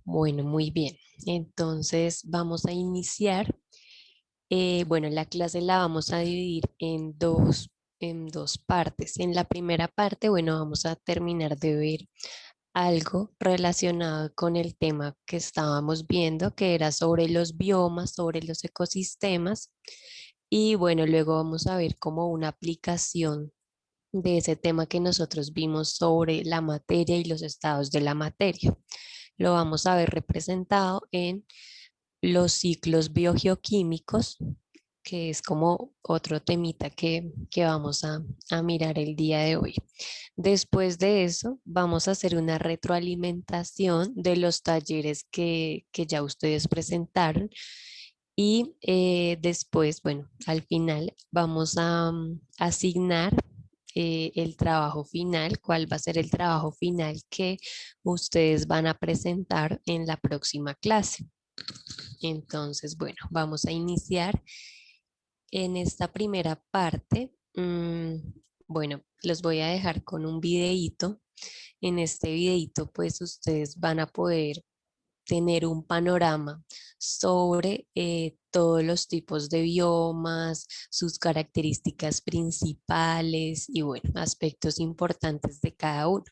Bueno, muy bien. Entonces vamos a iniciar. Bueno, la clase la vamos a dividir en dos partes. En la primera parte, bueno, vamos a terminar de ver algo relacionado con el tema que estábamos viendo, que era sobre los biomas, sobre los ecosistemas. Y bueno, luego vamos a ver como una aplicación de ese tema que nosotros vimos sobre la materia y los estados de la materia. Lo vamos a ver representado en los ciclos biogeoquímicos, que es como otro temita que vamos a mirar el día de hoy. Después de eso, vamos a hacer una retroalimentación de los talleres que ya ustedes presentaron y después, bueno, al final vamos a asignar el trabajo final, cuál va a ser el trabajo final que ustedes van a presentar en la próxima clase. Entonces, bueno, vamos a iniciar en esta primera parte. Bueno, los voy a dejar con un videíto. En este videíto, pues ustedes van a poder tener un panorama sobre todos los tipos de biomas, sus características principales y bueno, aspectos importantes de cada uno.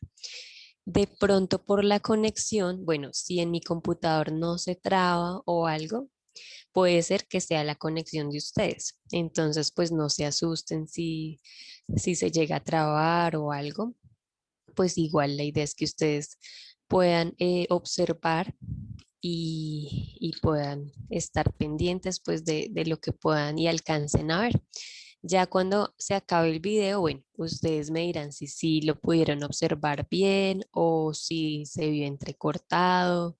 De pronto por la conexión, bueno, si en mi computador no se traba o algo, puede ser que sea la conexión de ustedes. Entonces, pues no se asusten si se llega a trabar o algo, pues igual la idea es que ustedes puedan observar y puedan estar pendientes pues de lo que puedan y alcancen a ver. Ya cuando se acabe el video, bueno, ustedes me dirán si sí lo pudieron observar bien o si se vio entrecortado.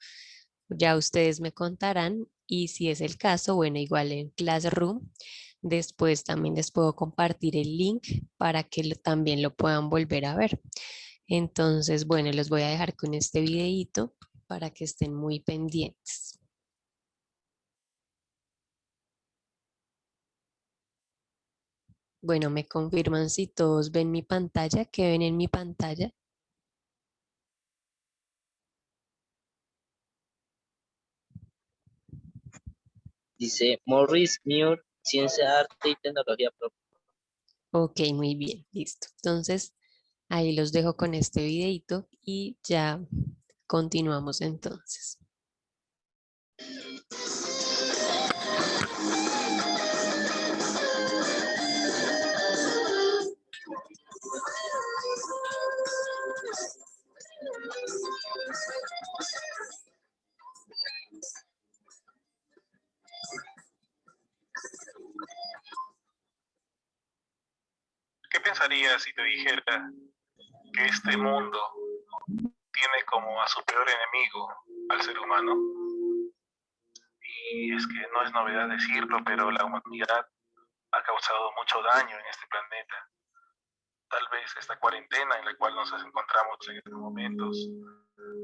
Ya ustedes me contarán y si es el caso, bueno, igual en Classroom, después también les puedo compartir el link para que también lo puedan volver a ver. Entonces, bueno, los voy a dejar con este videíto para que estén muy pendientes. Bueno, me confirman si todos ven mi pantalla, que ven en mi pantalla. Dice Morris Muir, Ciencia, Arte y Tecnología Propia. Ok, muy bien, listo. Entonces, ahí los dejo con este videíto y ya continuamos entonces. ¿Qué pensarías si te dijera que este mundo tiene como a su peor enemigo al ser humano? Y es que no es novedad decirlo, pero la humanidad ha causado mucho daño en este planeta. Tal vez esta cuarentena en la cual nos encontramos en estos momentos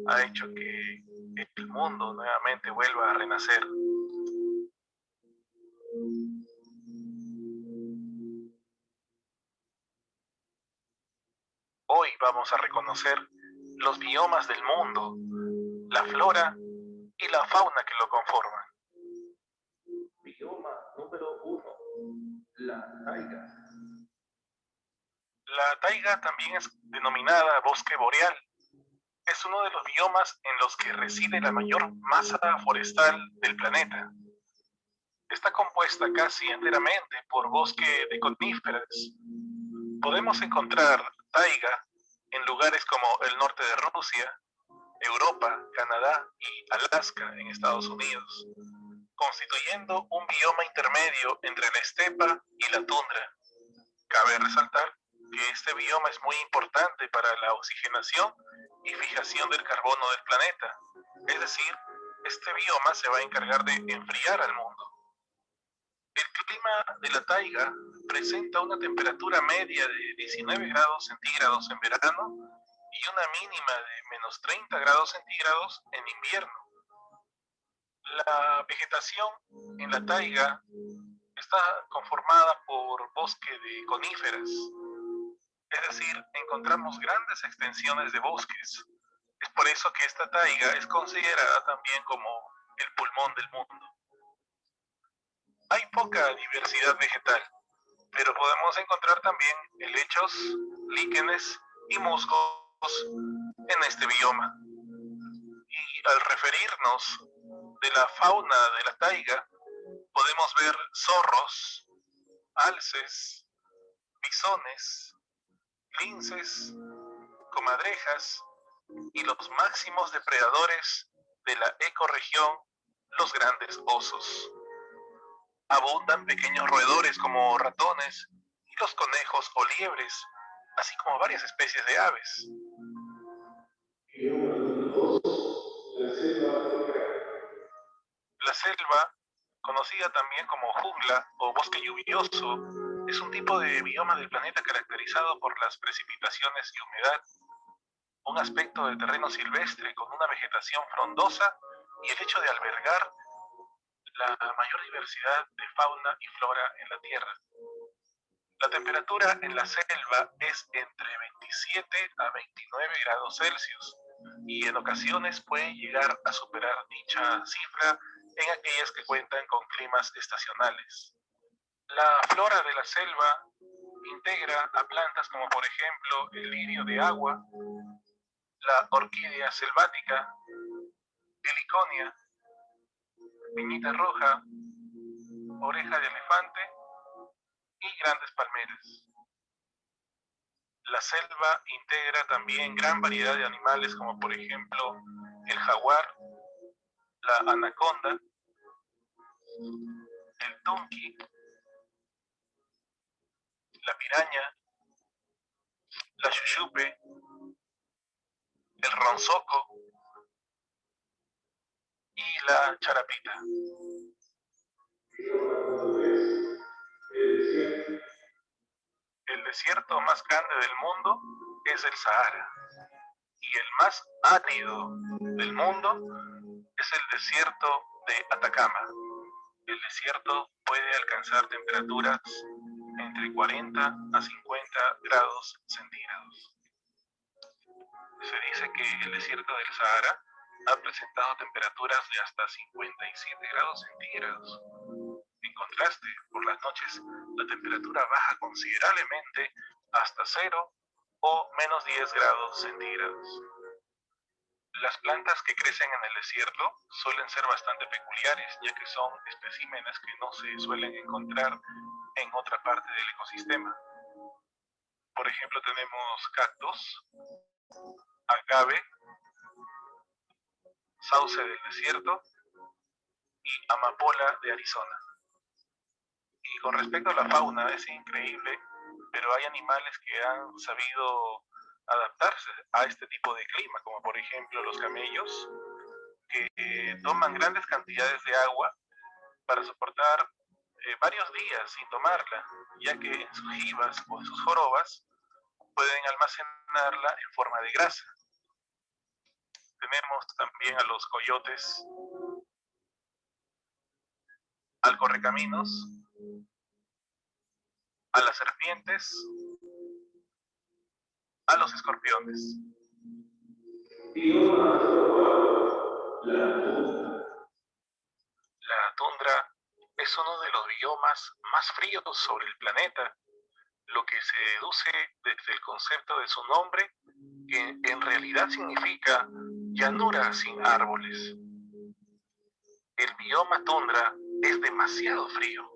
ha hecho que el mundo nuevamente vuelva a renacer. Hoy vamos a reconocer los biomas del mundo, la flora y la fauna que lo conforman. Bioma número 1, la taiga. La taiga también es denominada bosque boreal. Es uno de los biomas en los que reside la mayor masa forestal del planeta. Está compuesta casi enteramente por bosque de coníferas. Podemos encontrar taiga en lugares como el norte de Rusia, Europa, Canadá y Alaska en Estados Unidos, constituyendo un bioma intermedio entre la estepa y la tundra. Cabe resaltar que este bioma es muy importante para la oxigenación y fijación del carbono del planeta. Es decir, este bioma se va a encargar de enfriar al mundo. El clima de la taiga presenta una temperatura media de 19 grados centígrados en verano y una mínima de menos 30 grados centígrados en invierno. La vegetación en la taiga está conformada por bosque de coníferas, es decir, encontramos grandes extensiones de bosques. Es por eso que esta taiga es considerada también como el pulmón del mundo. Hay poca diversidad vegetal, pero podemos encontrar también helechos, líquenes y musgos en este bioma. Y al referirnos de la fauna de la taiga, podemos ver zorros, alces, bisones, linces, comadrejas y los máximos depredadores de la ecorregión, los grandes osos. Abundan pequeños roedores como ratones y los conejos o liebres, así como varias especies de aves. La selva, conocida también como jungla o bosque lluvioso, es un tipo de bioma del planeta caracterizado por las precipitaciones y humedad, un aspecto del terreno silvestre con una vegetación frondosa y el hecho de albergar la mayor diversidad de fauna y flora en la Tierra. La temperatura en la selva es entre 27 a 29 grados Celsius y en ocasiones puede llegar a superar dicha cifra en aquellas que cuentan con climas estacionales. La flora de la selva integra a plantas como por ejemplo el lirio de agua, la orquídea selvática, heliconia, piñita roja, oreja de elefante y grandes palmeras. La selva integra también gran variedad de animales como por ejemplo el jaguar, la anaconda, el tunqui, la piraña, la xuxupe, el ronzoco y la charapita. El desierto más grande del mundo es el Sahara y el más árido del mundo es el desierto de Atacama. El desierto puede alcanzar temperaturas entre 40 a 50 grados centígrados. Se dice que el desierto del Sahara ha presentado temperaturas de hasta 57 grados centígrados. En contraste, por las noches, la temperatura baja considerablemente hasta 0 o menos 10 grados centígrados. Las plantas que crecen en el desierto suelen ser bastante peculiares, ya que son especímenes que no se suelen encontrar en otra parte del ecosistema. Por ejemplo, tenemos cactus, agave, sauce del desierto y amapola de Arizona. Y con respecto a la fauna, es increíble, pero hay animales que han sabido adaptarse a este tipo de clima, como por ejemplo los camellos, que toman grandes cantidades de agua para soportar varios días sin tomarla, ya que en sus jivas o en sus jorobas pueden almacenarla en forma de grasa. Tenemos también a los coyotes, al correcaminos, a las serpientes, a los escorpiones. La tundra es uno de los biomas más fríos sobre el planeta, lo que se deduce desde el concepto de su nombre, que en realidad significa llanura sin árboles. El bioma tundra es demasiado frío.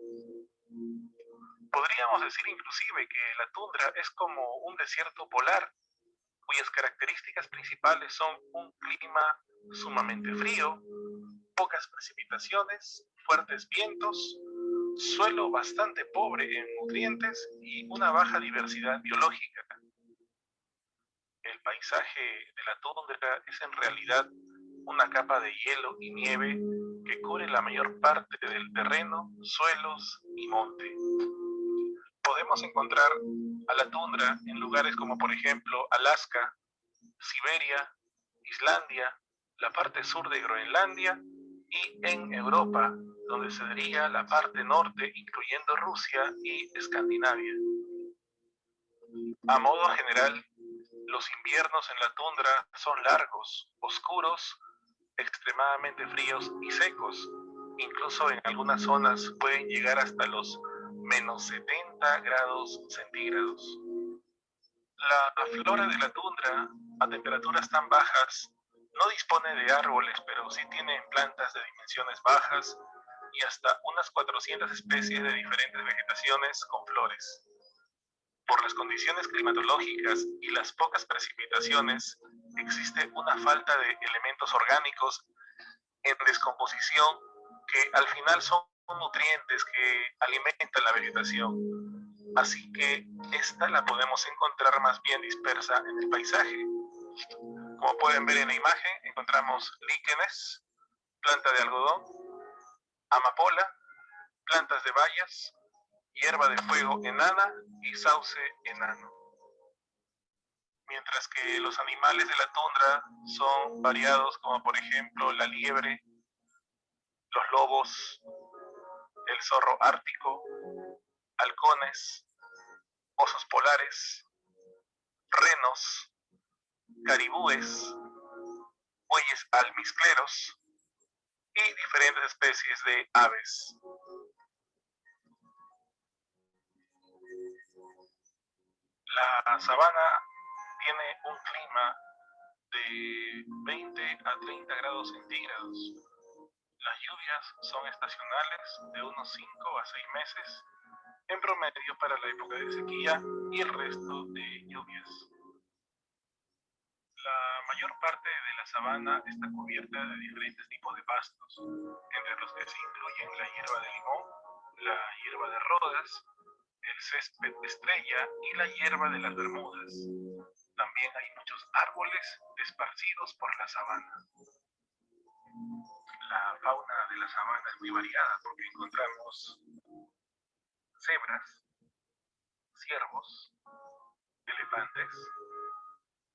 Podríamos decir inclusive que la tundra es como un desierto polar, cuyas características principales son un clima sumamente frío, pocas precipitaciones, fuertes vientos, suelo bastante pobre en nutrientes y una baja diversidad biológica. El paisaje de la tundra es en realidad una capa de hielo y nieve que cubre la mayor parte del terreno, suelos y monte. Podemos encontrar a la tundra en lugares como por ejemplo Alaska, Siberia, Islandia, la parte sur de Groenlandia y en Europa, donde se diría la parte norte, incluyendo Rusia y Escandinavia. A modo general, Los inviernos en la tundra son largos, oscuros, extremadamente fríos y secos. Incluso en algunas zonas pueden llegar hasta los menos 70 grados centígrados. La flora de la tundra, a temperaturas tan bajas, no dispone de árboles, pero sí tiene plantas de dimensiones bajas y hasta unas 400 especies de diferentes vegetaciones con flores. Por las condiciones climatológicas y las pocas precipitaciones, existe una falta de elementos orgánicos en descomposición que al final son nutrientes que alimentan la vegetación. Así que esta la podemos encontrar más bien dispersa en el paisaje. Como pueden ver en la imagen, encontramos líquenes, planta de algodón, amapola, plantas de bayas, hierba de fuego enana y sauce enano. Mientras que los animales de la tundra son variados, como por ejemplo la liebre, los lobos, el zorro ártico, halcones, osos polares, renos, caribúes, bueyes almizcleros y diferentes especies de aves. La sabana tiene un clima de 20 a 30 grados centígrados. Las lluvias son estacionales de unos 5 a 6 meses, en promedio para la época de sequía y el resto de lluvias. La mayor parte de la sabana está cubierta de diferentes tipos de pastos, entre los que se incluyen la hierba de limón, la hierba de rodas, el césped de estrella y la hierba de las Bermudas. También hay muchos árboles esparcidos por la sabana. La fauna de la sabana es muy variada porque encontramos cebras, ciervos, elefantes,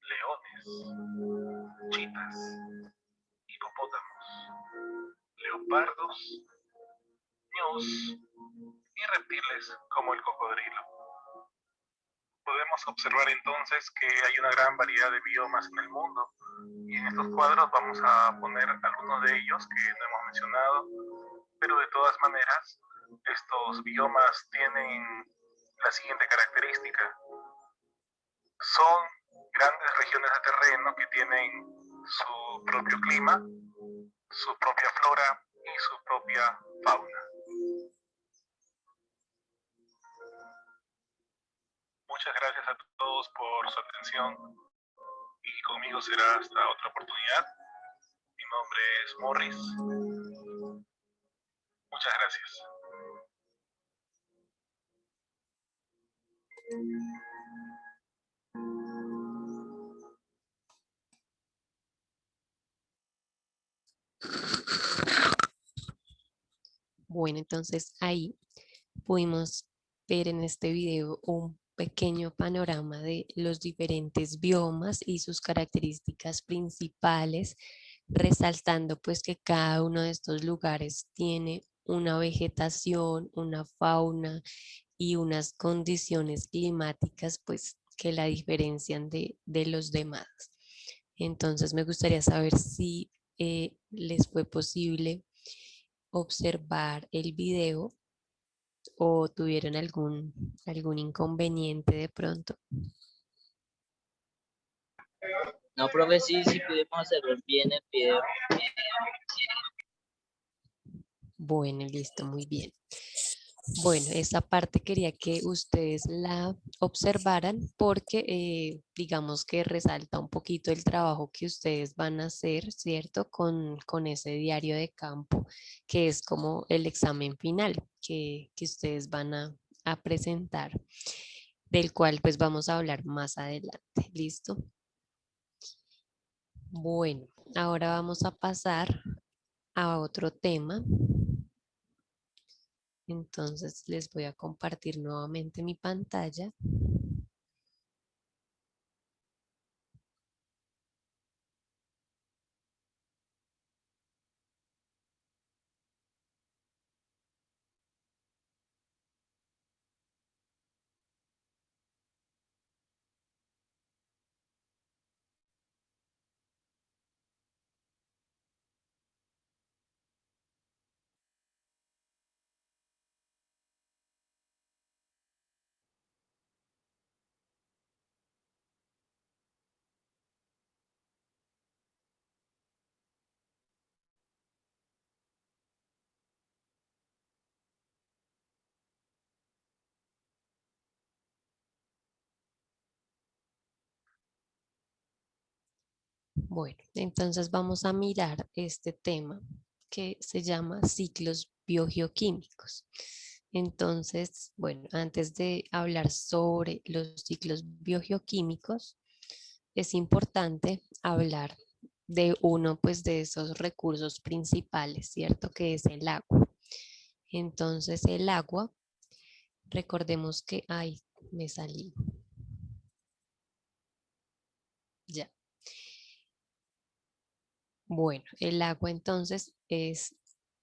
leones, chitas, hipopótamos, leopardos, ñus y reptiles como el cocodrilo. Podemos observar entonces que hay una gran variedad de biomas en el mundo y en estos cuadros vamos a poner algunos de ellos que no hemos mencionado, pero de todas maneras estos biomas tienen la siguiente característica. Son grandes regiones de terreno que tienen su propio clima, su propia flora y su propia fauna. Muchas gracias a todos por su atención y conmigo será hasta otra oportunidad. Mi nombre es Morris. Muchas gracias. Bueno, entonces ahí pudimos ver en este video un pequeño panorama de los diferentes biomas y sus características principales, resaltando pues que cada uno de estos lugares tiene una vegetación, una fauna y unas condiciones climáticas pues que la diferencian de los demás. Entonces me gustaría saber si les fue posible observar el video o tuvieron algún inconveniente de pronto. No, profe, sí pudimos hacerlo bien el video. Bueno, listo, muy bien. Bueno, esa parte quería que ustedes la observaran porque digamos que resalta un poquito el trabajo que ustedes van a hacer, ¿cierto? Con ese diario de campo, que es como el examen final que ustedes van a presentar, del cual pues vamos a hablar más adelante, ¿listo? Bueno, ahora vamos a pasar a otro tema. Entonces les voy a compartir nuevamente mi pantalla. Bueno, entonces vamos a mirar este tema que se llama ciclos biogeoquímicos. Entonces, bueno, antes de hablar sobre los ciclos biogeoquímicos, es importante hablar de uno pues de esos recursos principales, ¿cierto? Que es el agua. Entonces el agua, recordemos que, ay, me salí. Ya. Bueno, el agua entonces es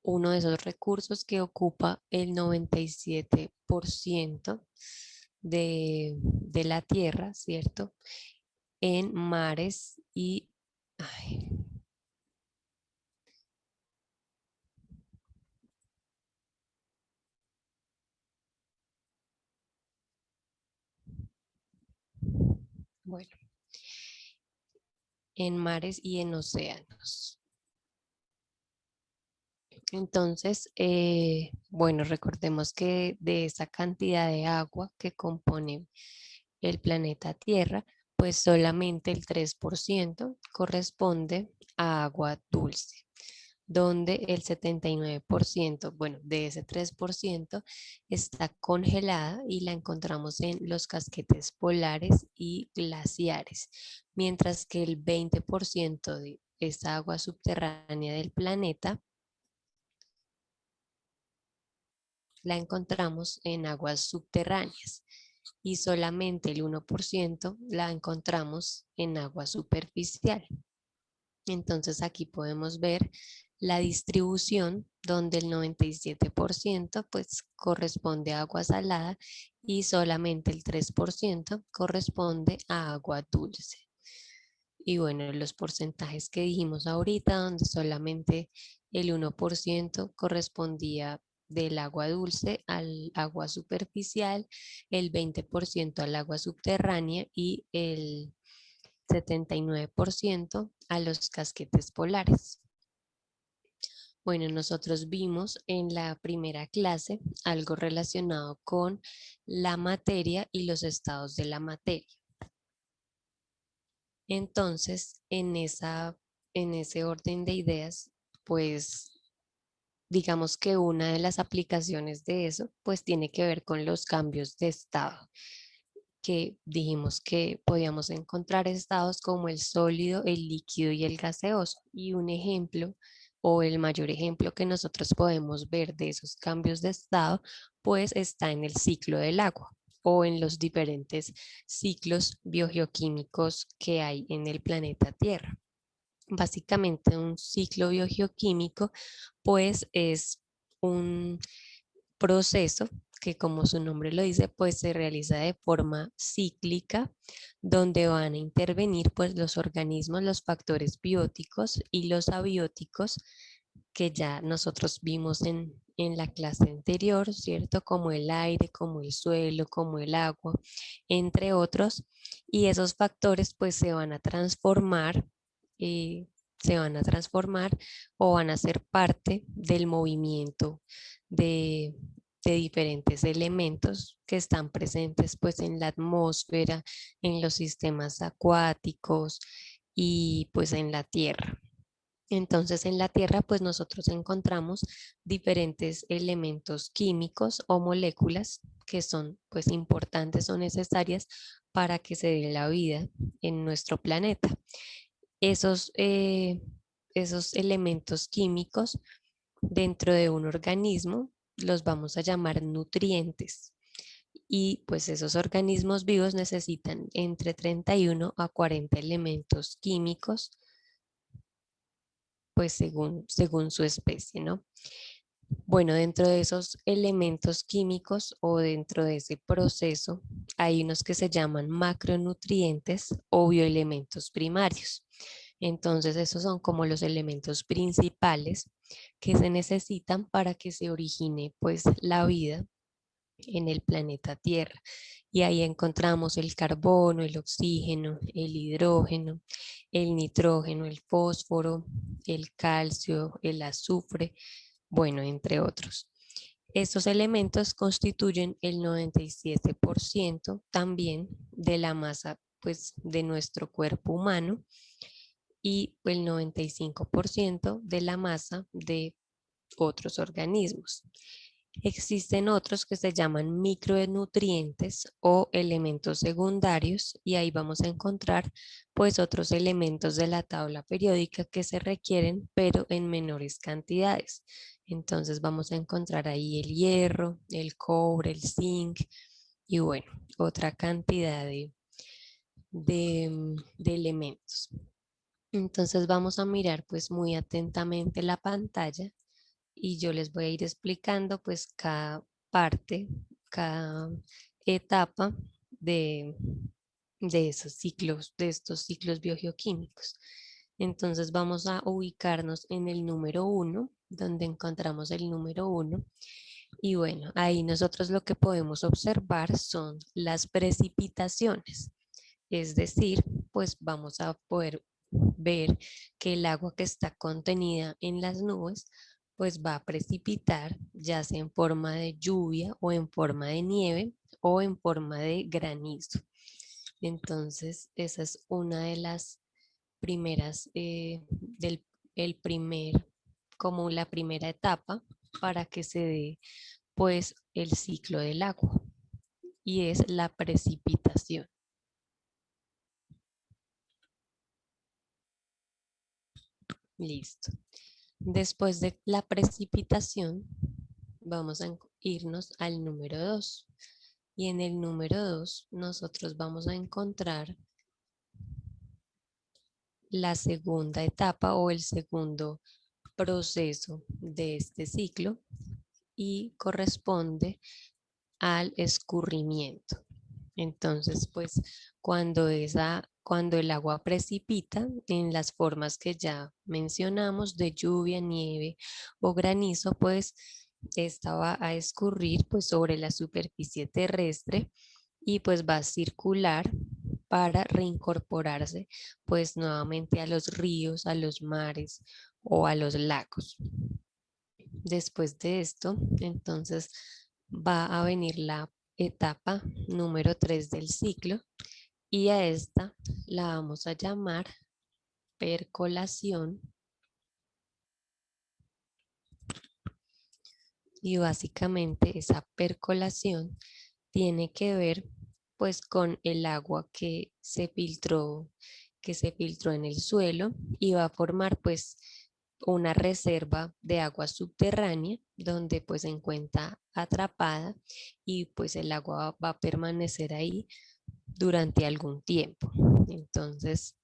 uno de esos recursos que ocupa el 97% de la tierra, ¿cierto? En mares y... ay, bueno, en mares y en océanos. Entonces, bueno, recordemos que de esa cantidad de agua que compone el planeta Tierra, pues solamente el 3% corresponde a agua dulce, donde el 79%, bueno, de ese 3% está congelada y la encontramos en los casquetes polares y glaciares, mientras que el 20% de esa agua subterránea del planeta la encontramos en aguas subterráneas y solamente el 1% la encontramos en agua superficial. Entonces aquí podemos ver la distribución donde el 97% pues corresponde a agua salada y solamente el 3% corresponde a agua dulce. Y bueno, los porcentajes que dijimos ahorita, donde solamente el 1% correspondía del agua dulce al agua superficial, el 20% al agua subterránea y el 79% a los casquetes polares. Bueno, nosotros vimos en la primera clase algo relacionado con la materia y los estados de la materia. Entonces, en ese orden de ideas, pues digamos que una de las aplicaciones de eso, pues tiene que ver con los cambios de estado, que dijimos que podíamos encontrar estados como el sólido, el líquido y el gaseoso. Y un ejemplo o el mayor ejemplo que nosotros podemos ver de esos cambios de estado, pues está en el ciclo del agua o en los diferentes ciclos biogeoquímicos que hay en el planeta Tierra. Básicamente un ciclo biogeoquímico pues es un proceso que, como su nombre lo dice, pues se realiza de forma cíclica, donde van a intervenir pues los organismos, los factores bióticos y los abióticos que ya nosotros vimos en la clase anterior, ¿cierto? Como el aire, como el suelo, como el agua, entre otros. Y esos factores pues se van a transformar o van a ser parte del movimiento de, de diferentes elementos que están presentes pues en la atmósfera, en los sistemas acuáticos y pues en la tierra. Entonces en la Tierra pues nosotros encontramos diferentes elementos químicos o moléculas que son pues importantes o necesarias para que se dé la vida en nuestro planeta. Esos elementos químicos dentro de un organismo los vamos a llamar nutrientes. Y pues esos organismos vivos necesitan entre 31 a 40 elementos químicos pues según su especie, ¿no? Bueno, dentro de esos elementos químicos o dentro de ese proceso hay unos que se llaman macronutrientes o bioelementos primarios. Entonces, esos son como los elementos principales que se necesitan para que se origine pues la vida en el planeta Tierra. Y ahí encontramos el carbono, el oxígeno, el hidrógeno, el nitrógeno, el fósforo, el calcio, el azufre, bueno, entre otros. Estos elementos constituyen el 97% también de la masa pues, de nuestro cuerpo humano y el 95% de la masa de otros organismos. Existen otros que se llaman micronutrientes o elementos secundarios y ahí vamos a encontrar pues otros elementos de la tabla periódica que se requieren pero en menores cantidades. Entonces vamos a encontrar ahí el hierro, el cobre, el zinc y bueno, otra cantidad de elementos. Entonces vamos a mirar pues muy atentamente la pantalla y yo les voy a ir explicando pues cada parte, cada etapa de, de esos ciclos, de estos ciclos biogeoquímicos. Entonces vamos a ubicarnos en el número 1, donde encontramos el número 1. Y bueno, ahí nosotros lo que podemos observar son las precipitaciones. Es decir, pues vamos a poder ver que el agua que está contenida en las nubes pues va a precipitar ya sea en forma de lluvia o en forma de nieve o en forma de granizo. Entonces esa es una de las primeras, el primer, como la primera etapa para que se dé pues el ciclo del agua y es la precipitación. Listo. Después de la precipitación, vamos a irnos al número 2. Y en el número 2, nosotros vamos a encontrar la segunda etapa o el segundo proceso de este ciclo y corresponde al escurrimiento. Entonces, pues cuando el agua precipita en las formas que ya mencionamos de lluvia, nieve o granizo, pues esta va a escurrir pues sobre la superficie terrestre y pues va a circular para reincorporarse pues nuevamente a los ríos, a los mares o a los lagos. Después de esto, entonces va a venir la etapa número 3 del ciclo y a esta la vamos a llamar percolación y básicamente esa percolación tiene que ver pues con el agua que se filtró en el suelo y va a formar pues una reserva de agua subterránea donde pues se encuentra atrapada y pues el agua va a permanecer ahí durante algún tiempo. Entonces,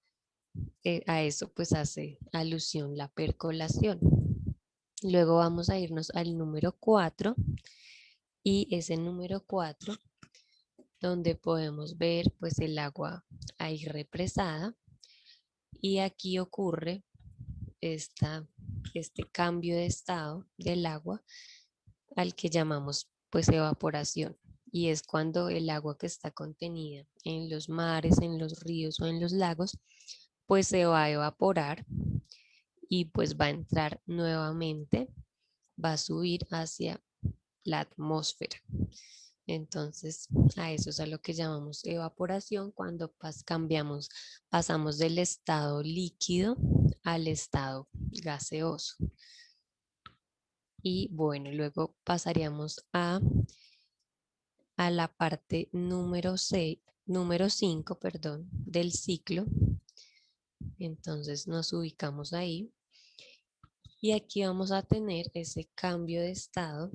a eso pues hace alusión la percolación. Luego vamos a irnos al número 4 y ese número 4 donde podemos ver pues el agua ahí represada y aquí ocurre este cambio de estado del agua al que llamamos pues evaporación y es cuando el agua que está contenida en los mares, en los ríos o en los lagos pues se va a evaporar y pues va a entrar nuevamente, va a subir hacia la atmósfera. Entonces, a eso es a lo que llamamos evaporación cuando pasamos del estado líquido al estado gaseoso. Y bueno, luego pasaríamos a la parte número 5, perdón, del ciclo. Entonces nos ubicamos ahí. Y aquí vamos a tener ese cambio de estado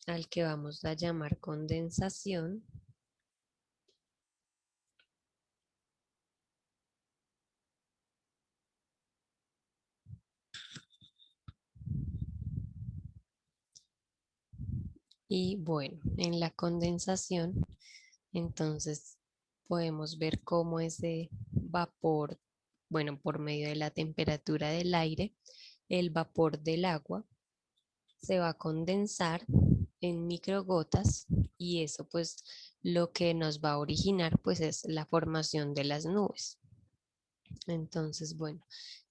al que vamos a llamar condensación. Y bueno, en la condensación, entonces podemos ver cómo ese vapor, bueno, por medio de la temperatura del aire, el vapor del agua se va a condensar en microgotas y eso pues lo que nos va a originar pues es la formación de las nubes. Entonces, bueno,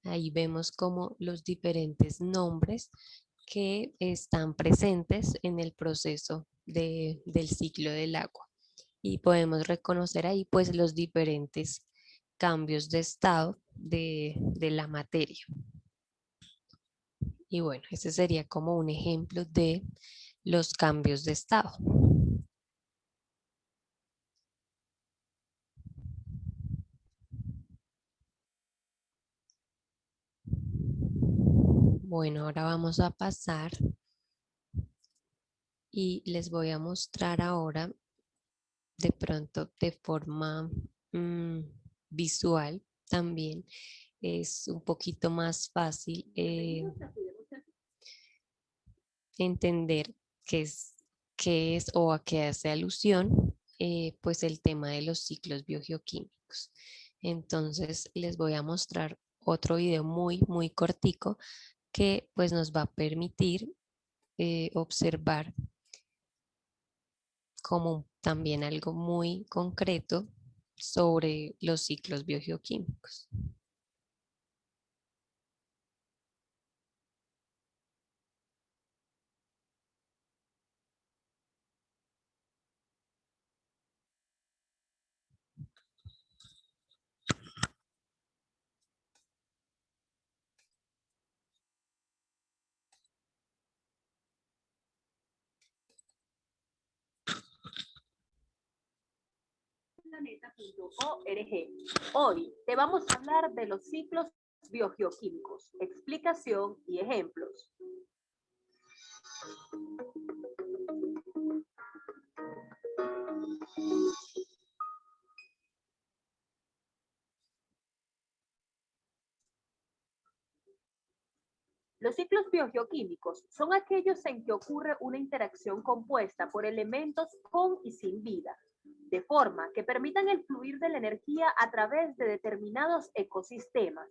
ahí vemos como los diferentes nombres que están presentes en el proceso del ciclo del agua y podemos reconocer ahí pues los diferentes cambios de estado de la materia. Y bueno, ese sería como un ejemplo de los cambios de estado. Bueno, ahora vamos a pasar y les voy a mostrar ahora de pronto de forma visual también. Es un poquito más fácil entender qué es o a qué hace alusión pues el tema de los ciclos biogeoquímicos. Entonces les voy a mostrar otro video muy cortico que pues nos va a permitir observar como también algo muy concreto sobre los ciclos biogeoquímicos. Planeta.org. Hoy te vamos a hablar de los ciclos biogeoquímicos, explicación y ejemplos. Los ciclos biogeoquímicos son aquellos en que ocurre una interacción compuesta por elementos con y sin vida, de forma que permitan el fluir de la energía a través de determinados ecosistemas.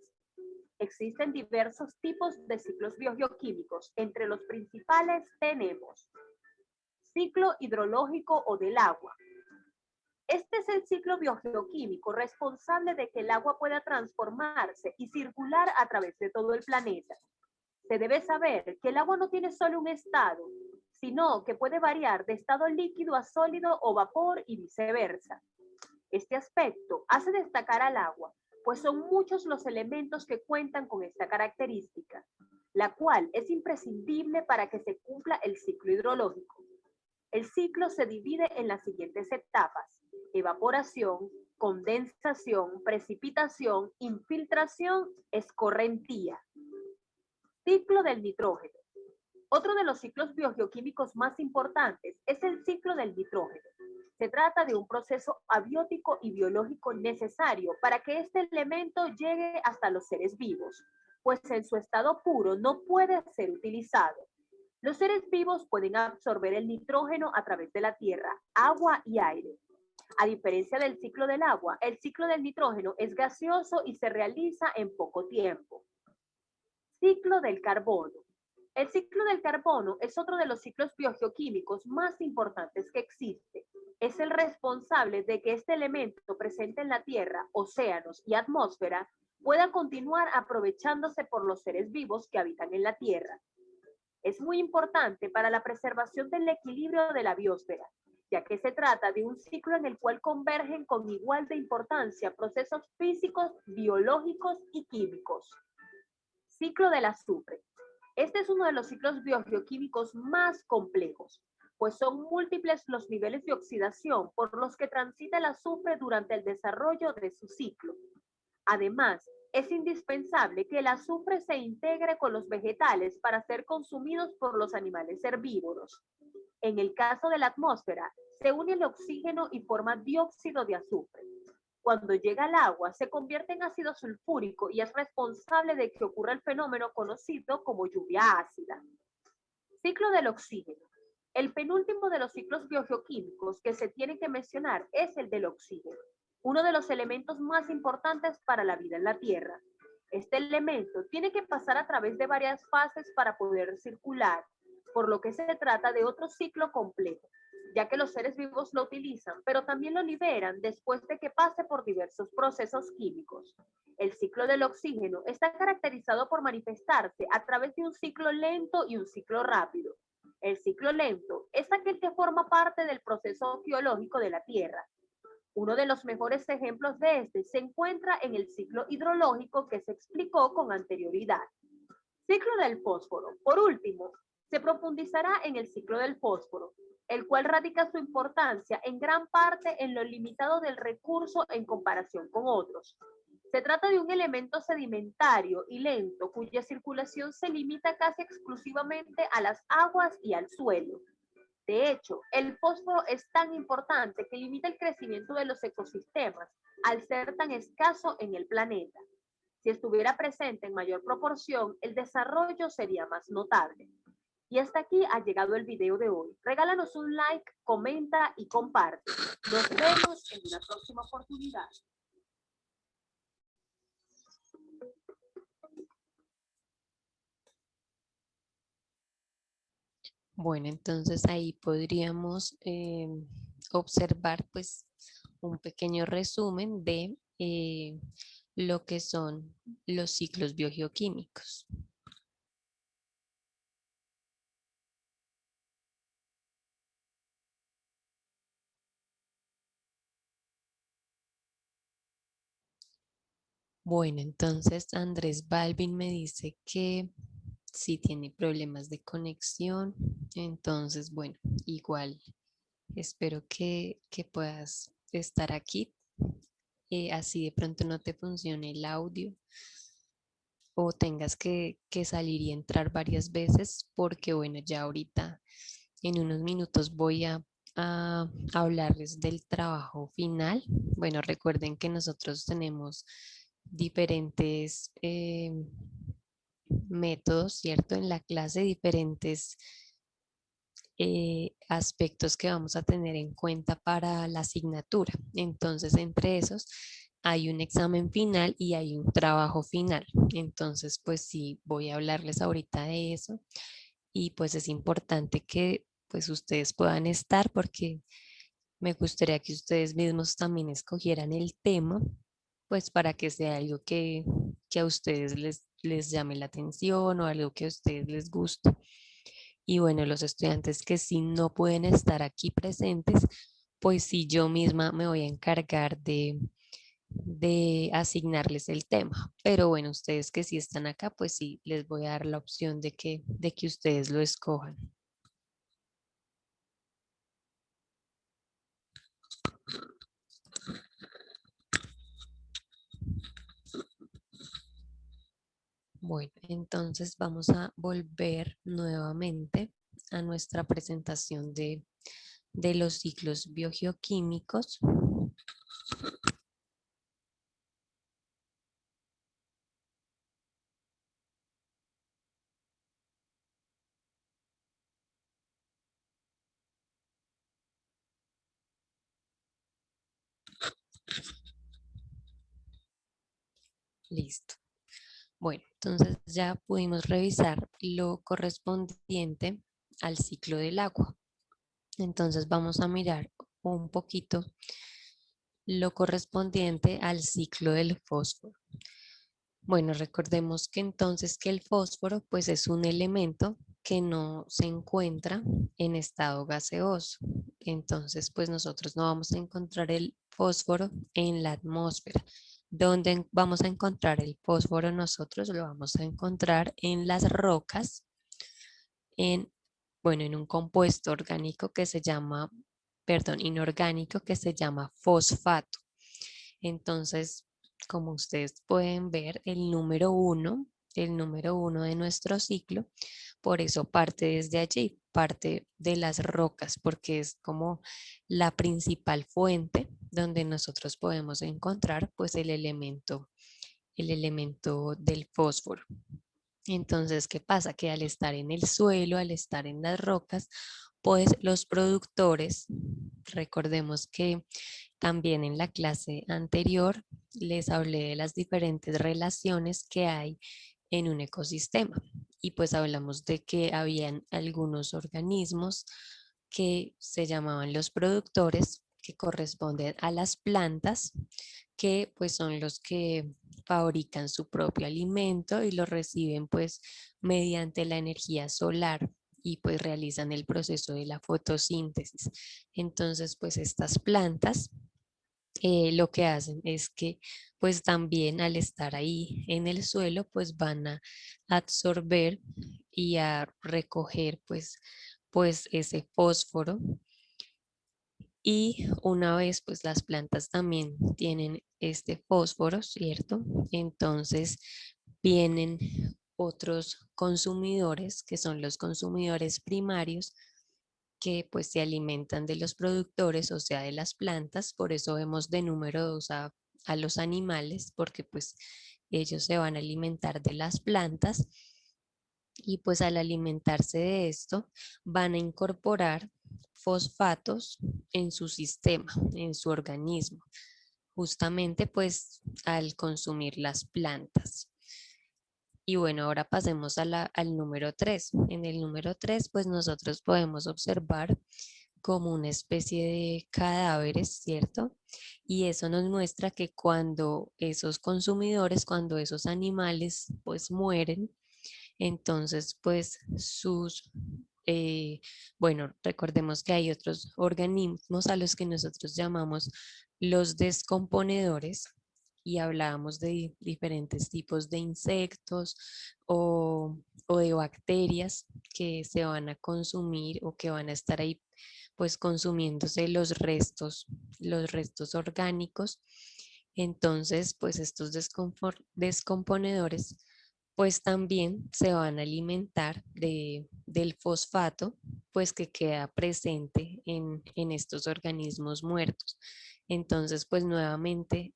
Existen diversos tipos de ciclos biogeoquímicos. Entre los principales tenemos ciclo hidrológico o del agua. Este es el ciclo biogeoquímico responsable de que el agua pueda transformarse y circular a través de todo el planeta. Se debe saber que el agua no tiene solo un estado, sino que puede variar de estado líquido a sólido o vapor y viceversa. Este aspecto hace destacar al agua, pues son muchos los elementos que cuentan con esta característica, la cual es imprescindible para que se cumpla el ciclo hidrológico. El ciclo se divide en las siguientes etapas: evaporación, condensación, precipitación, infiltración, escorrentía. Ciclo del nitrógeno. Otro de los ciclos biogeoquímicos más importantes es el ciclo del nitrógeno. Se trata de un proceso abiótico y biológico necesario para que este elemento llegue hasta los seres vivos, pues en su estado puro no puede ser utilizado. Los seres vivos pueden absorber el nitrógeno a través de la tierra, agua y aire. A diferencia del ciclo del agua, el ciclo del nitrógeno es gaseoso y se realiza en poco tiempo. Ciclo del carbono. El ciclo del carbono es otro de los ciclos biogeoquímicos más importantes que existe. Es el responsable de que este elemento presente en la Tierra, océanos y atmósfera pueda continuar aprovechándose por los seres vivos que habitan en la Tierra. Es muy importante para la preservación del equilibrio de la biosfera, ya que se trata de un ciclo en el cual convergen con igual de importancia procesos físicos, biológicos y químicos. Ciclo del azufre. Este es uno de los ciclos biogeoquímicos más complejos, pues son múltiples los niveles de oxidación por los que transita el azufre durante el desarrollo de su ciclo. Además, es indispensable que el azufre se integre con los vegetales para ser consumidos por los animales herbívoros. En el caso de la atmósfera, se une el oxígeno y forma dióxido de azufre. Cuando llega al agua, se convierte en ácido sulfúrico y es responsable de que ocurra el fenómeno conocido como lluvia ácida. Ciclo del oxígeno. El penúltimo de los ciclos biogeoquímicos que se tiene que mencionar es el del oxígeno, uno de los elementos más importantes para la vida en la Tierra. Este elemento tiene que pasar a través de varias fases para poder circular, por lo que se trata de otro ciclo complejo, ya que los seres vivos lo utilizan, pero también lo liberan después de que pase por diversos procesos químicos. El ciclo del oxígeno está caracterizado por manifestarse a través de un ciclo lento y un ciclo rápido. El ciclo lento es aquel que forma parte del proceso geológico de la Tierra. Uno de los mejores ejemplos de este se encuentra en el ciclo hidrológico que se explicó con anterioridad. Ciclo del fósforo. Por último, se profundizará en el ciclo del fósforo, el cual radica su importancia en gran parte en lo limitado del recurso en comparación con otros. Se trata de un elemento sedimentario y lento cuya circulación se limita casi exclusivamente a las aguas y al suelo. De hecho, el fósforo es tan importante que limita el crecimiento de los ecosistemas al ser tan escaso en el planeta. Si estuviera presente en mayor proporción, el desarrollo sería más notable. Y hasta aquí ha llegado el video de hoy. Regálanos un like, comenta y comparte. Nos vemos en una próxima oportunidad. Bueno, entonces ahí podríamos observar pues un pequeño resumen de lo que son los ciclos biogeoquímicos. Bueno, entonces Andrés Balvin me dice que sí tiene problemas de conexión. Entonces, bueno, igual espero que puedas estar aquí. Así de pronto no te funcione el audio o tengas que salir y entrar varias veces porque bueno, ya ahorita en unos minutos voy a hablarles del trabajo final. Bueno, recuerden que nosotros tenemos diferentes métodos, ¿cierto? En la clase, diferentes aspectos que vamos a tener en cuenta para la asignatura. Entonces, entre esos hay un examen final y hay un trabajo final. Entonces, pues sí, voy a hablarles ahorita de eso y pues es importante que pues ustedes puedan estar porque me gustaría que ustedes mismos también escogieran el tema, pues para que sea algo que a ustedes les llame la atención o algo que a ustedes les guste. Y bueno, los estudiantes que sí no pueden estar aquí presentes, pues sí yo misma me voy a encargar de asignarles el tema. Pero bueno, ustedes que sí están acá, pues sí les voy a dar la opción de que ustedes lo escojan. Bueno, entonces vamos a volver nuevamente a nuestra presentación de los ciclos biogeoquímicos. Listo. Bueno, entonces ya pudimos revisar lo correspondiente al ciclo del agua. Entonces vamos a mirar un poquito lo correspondiente al ciclo del fósforo. Bueno, recordemos que entonces que el fósforo pues es un elemento que no se encuentra en estado gaseoso. Entonces pues nosotros no vamos a encontrar el fósforo en la atmósfera. ¿Dónde vamos a encontrar el fósforo nosotros? Lo vamos a encontrar en las rocas, bueno, en un compuesto orgánico que se llama, perdón, inorgánico que se llama fosfato. Entonces, como ustedes pueden ver, el número uno de nuestro ciclo, por eso parte desde allí, parte de las rocas, porque es como la principal fuente donde nosotros podemos encontrar pues el elemento del fósforo. Entonces, ¿qué pasa? Que al estar en el suelo, al estar en las rocas, pues los productores, recordemos que también en la clase anterior les hablé de las diferentes relaciones que hay en un ecosistema y pues hablamos de que habían algunos organismos que se llamaban los productores, que corresponden a las plantas, que pues son los que fabrican su propio alimento y lo reciben pues mediante la energía solar y pues realizan el proceso de la fotosíntesis. Entonces pues estas plantas lo que hacen es que pues también al estar ahí en el suelo pues van a absorber y a recoger pues ese fósforo. Y una vez pues las plantas también tienen este fósforo, ¿cierto? Entonces vienen otros consumidores que son los consumidores primarios que pues se alimentan de los productores, o sea, de las plantas. Por eso vemos de número 2 a los animales, porque pues ellos se van a alimentar de las plantas y pues al alimentarse de esto van a incorporar fosfatos en su sistema, en su organismo, justamente pues al consumir las plantas. Y bueno, ahora pasemos al número 3. En el número 3, pues nosotros podemos observar como una especie de cadáveres, ¿cierto? Y eso nos muestra que cuando esos consumidores, cuando esos animales pues mueren, entonces pues bueno, recordemos que hay otros organismos a los que nosotros llamamos los descomponedores y hablábamos de diferentes tipos de insectos o de bacterias que se van a consumir o que van a estar ahí pues consumiéndose los restos orgánicos. Entonces, pues estos descomponedores pues también se van a alimentar del fosfato pues que queda presente en estos organismos muertos. Entonces, pues nuevamente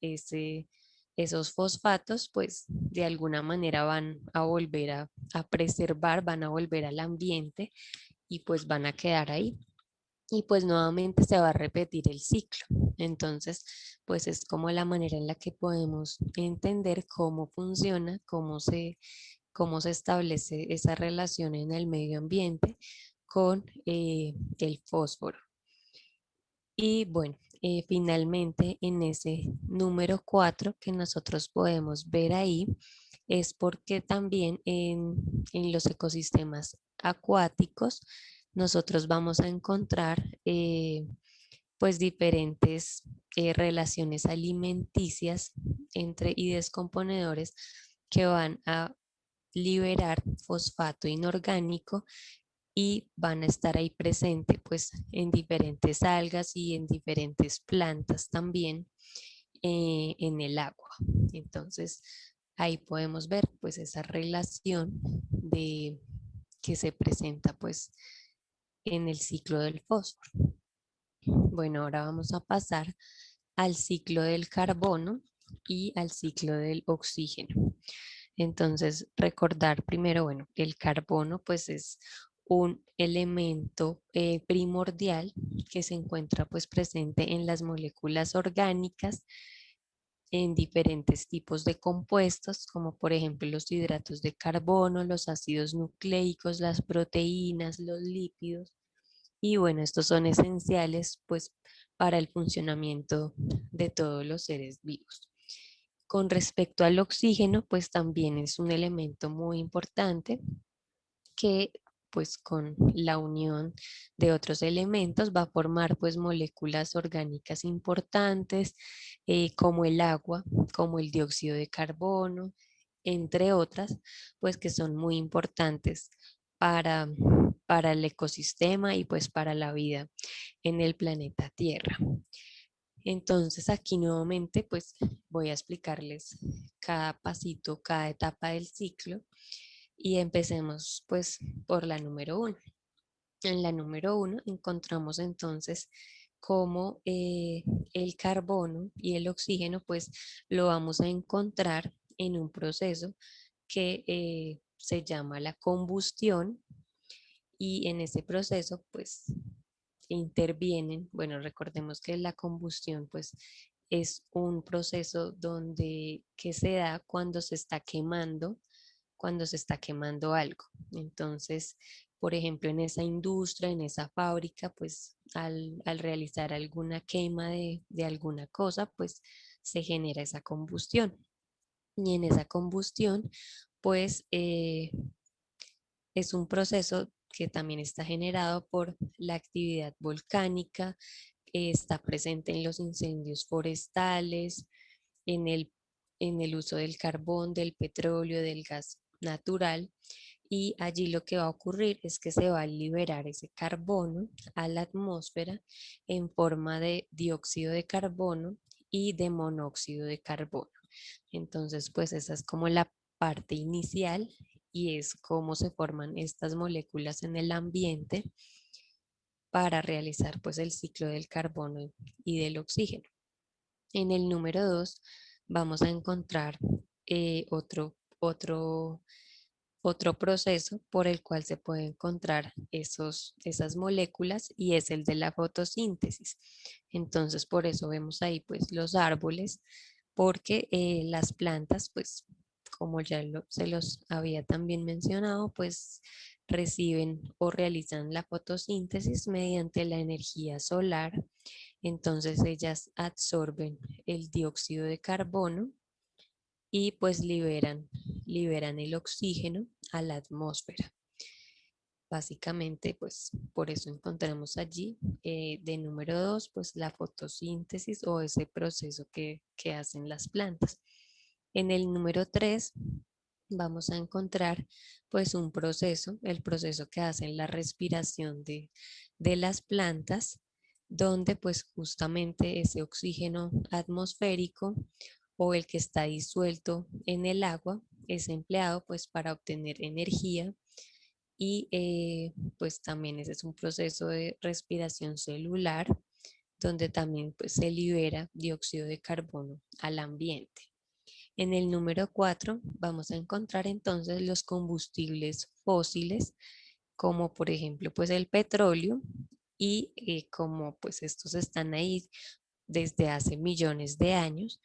esos fosfatos pues de alguna manera van a volver a preservar, van a volver al ambiente y pues van a quedar ahí y pues nuevamente se va a repetir el ciclo. Entonces, pues es como la manera en la que podemos entender cómo funciona, cómo se establece esa relación en el medio ambiente con el fósforo. Y bueno, finalmente en ese número 4 que nosotros podemos ver ahí, es porque también en los ecosistemas acuáticos nosotros vamos a encontrar pues diferentes relaciones alimenticias entre y descomponedores que van a liberar fosfato inorgánico y van a estar ahí presente pues en diferentes algas y en diferentes plantas también en el agua. Entonces ahí podemos ver pues esa relación de que se presenta pues en el ciclo del fósforo. Bueno, ahora vamos a pasar al ciclo del carbono y al ciclo del oxígeno. Entonces, recordar primero, bueno, que el carbono pues es un elemento primordial que se encuentra pues presente en las moléculas orgánicas en diferentes tipos de compuestos, como por ejemplo los hidratos de carbono, los ácidos nucleicos, las proteínas, los lípidos. Y bueno, estos son esenciales pues para el funcionamiento de todos los seres vivos. Con respecto al oxígeno, pues también es un elemento muy importante que pues con la unión de otros elementos va a formar pues moléculas orgánicas importantes como el agua, como el dióxido de carbono, entre otras, pues que son muy importantes para, para el ecosistema y pues para la vida en el planeta Tierra. Entonces aquí nuevamente pues voy a explicarles cada pasito, cada etapa del ciclo y empecemos pues por la número 1. En la número 1 encontramos entonces cómo el carbono y el oxígeno pues lo vamos a encontrar en un proceso que se llama la combustión y en ese proceso pues intervienen, bueno, recordemos que la combustión pues es un proceso donde que se da cuando se está quemando algo. Entonces, por ejemplo, en esa industria, en esa fábrica, pues al realizar alguna quema de alguna cosa, pues se genera esa combustión. Y en esa combustión, pues es un proceso que también está generado por la actividad volcánica, está presente en los incendios forestales, en el uso del carbón, del petróleo, del gas natural. Y allí lo que va a ocurrir es que se va a liberar ese carbono a la atmósfera en forma de dióxido de carbono y de monóxido de carbono. Entonces, pues esa es como la parte inicial y es cómo se forman estas moléculas en el ambiente para realizar pues el ciclo del carbono y del oxígeno. En el número 2 vamos a encontrar otro proceso por el cual se pueden encontrar esas moléculas y es el de la fotosíntesis. Entonces, por eso vemos ahí pues los árboles, porque las plantas, pues como ya se los había también mencionado, pues reciben o realizan la fotosíntesis mediante la energía solar. Entonces ellas absorben el dióxido de carbono y pues liberan el oxígeno a la atmósfera. Básicamente, pues por eso encontramos allí de número 2, pues la fotosíntesis o ese proceso que hacen las plantas. En el número 3 vamos a encontrar pues un proceso, el proceso que hacen la respiración de las plantas, donde pues justamente ese oxígeno atmosférico o el que está disuelto en el agua es empleado pues para obtener energía y pues también ese es un proceso de respiración celular donde también pues se libera dióxido de carbono al ambiente. En el número 4 vamos a encontrar entonces los combustibles fósiles, como por ejemplo pues el petróleo y como pues estos están ahí desde hace millones de años,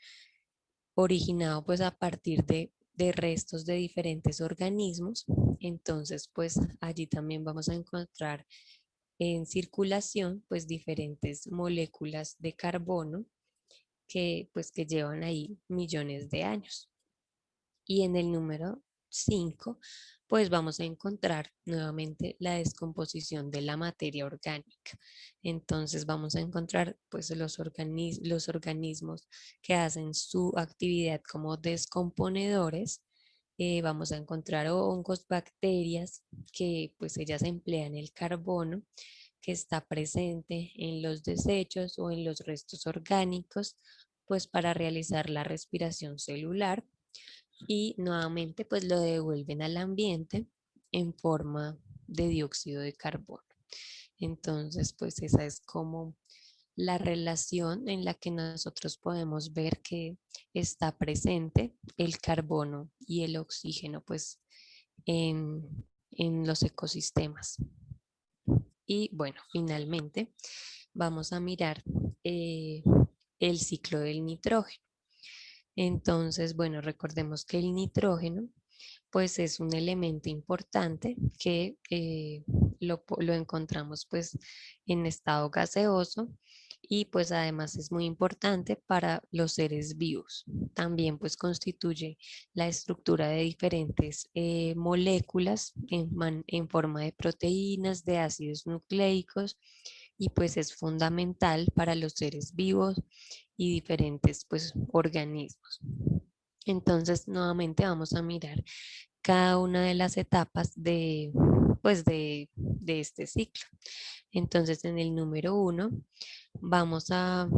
originado pues a partir de restos de diferentes organismos. Entonces pues allí también vamos a encontrar en circulación pues diferentes moléculas de carbono que llevan ahí millones de años. Y en el número 5, pues vamos a encontrar nuevamente la descomposición de la materia orgánica. Entonces vamos a encontrar pues los organismos que hacen su actividad como descomponedores. Vamos a encontrar hongos, bacterias, que pues ellas emplean el carbono que está presente en los desechos o en los restos orgánicos, pues para realizar la respiración celular y nuevamente pues lo devuelven al ambiente en forma de dióxido de carbono. Entonces pues esa es como la relación en la que nosotros podemos ver que está presente el carbono y el oxígeno pues en, en los ecosistemas. Y bueno, finalmente vamos a mirar el ciclo del nitrógeno. Entonces, bueno, recordemos que el nitrógeno pues es un elemento importante que lo encontramos pues en estado gaseoso y pues además es muy importante para los seres vivos. También pues constituye la estructura de diferentes moléculas en forma de proteínas, de ácidos nucleicos y pues es fundamental para los seres vivos y diferentes pues organismos. Entonces nuevamente vamos a mirar cada una de las etapas pues de este ciclo. Entonces en el número 1 vamos a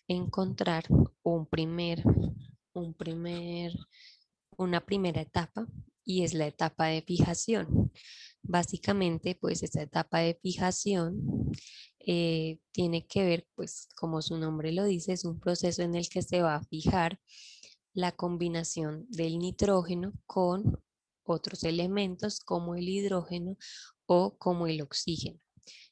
encontrar una primera etapa y es la etapa de fijación. Básicamente, pues esta etapa de fijación tiene que ver, pues como su nombre lo dice, es un proceso en el que se va a fijar la combinación del nitrógeno con otros elementos como el hidrógeno o como el oxígeno.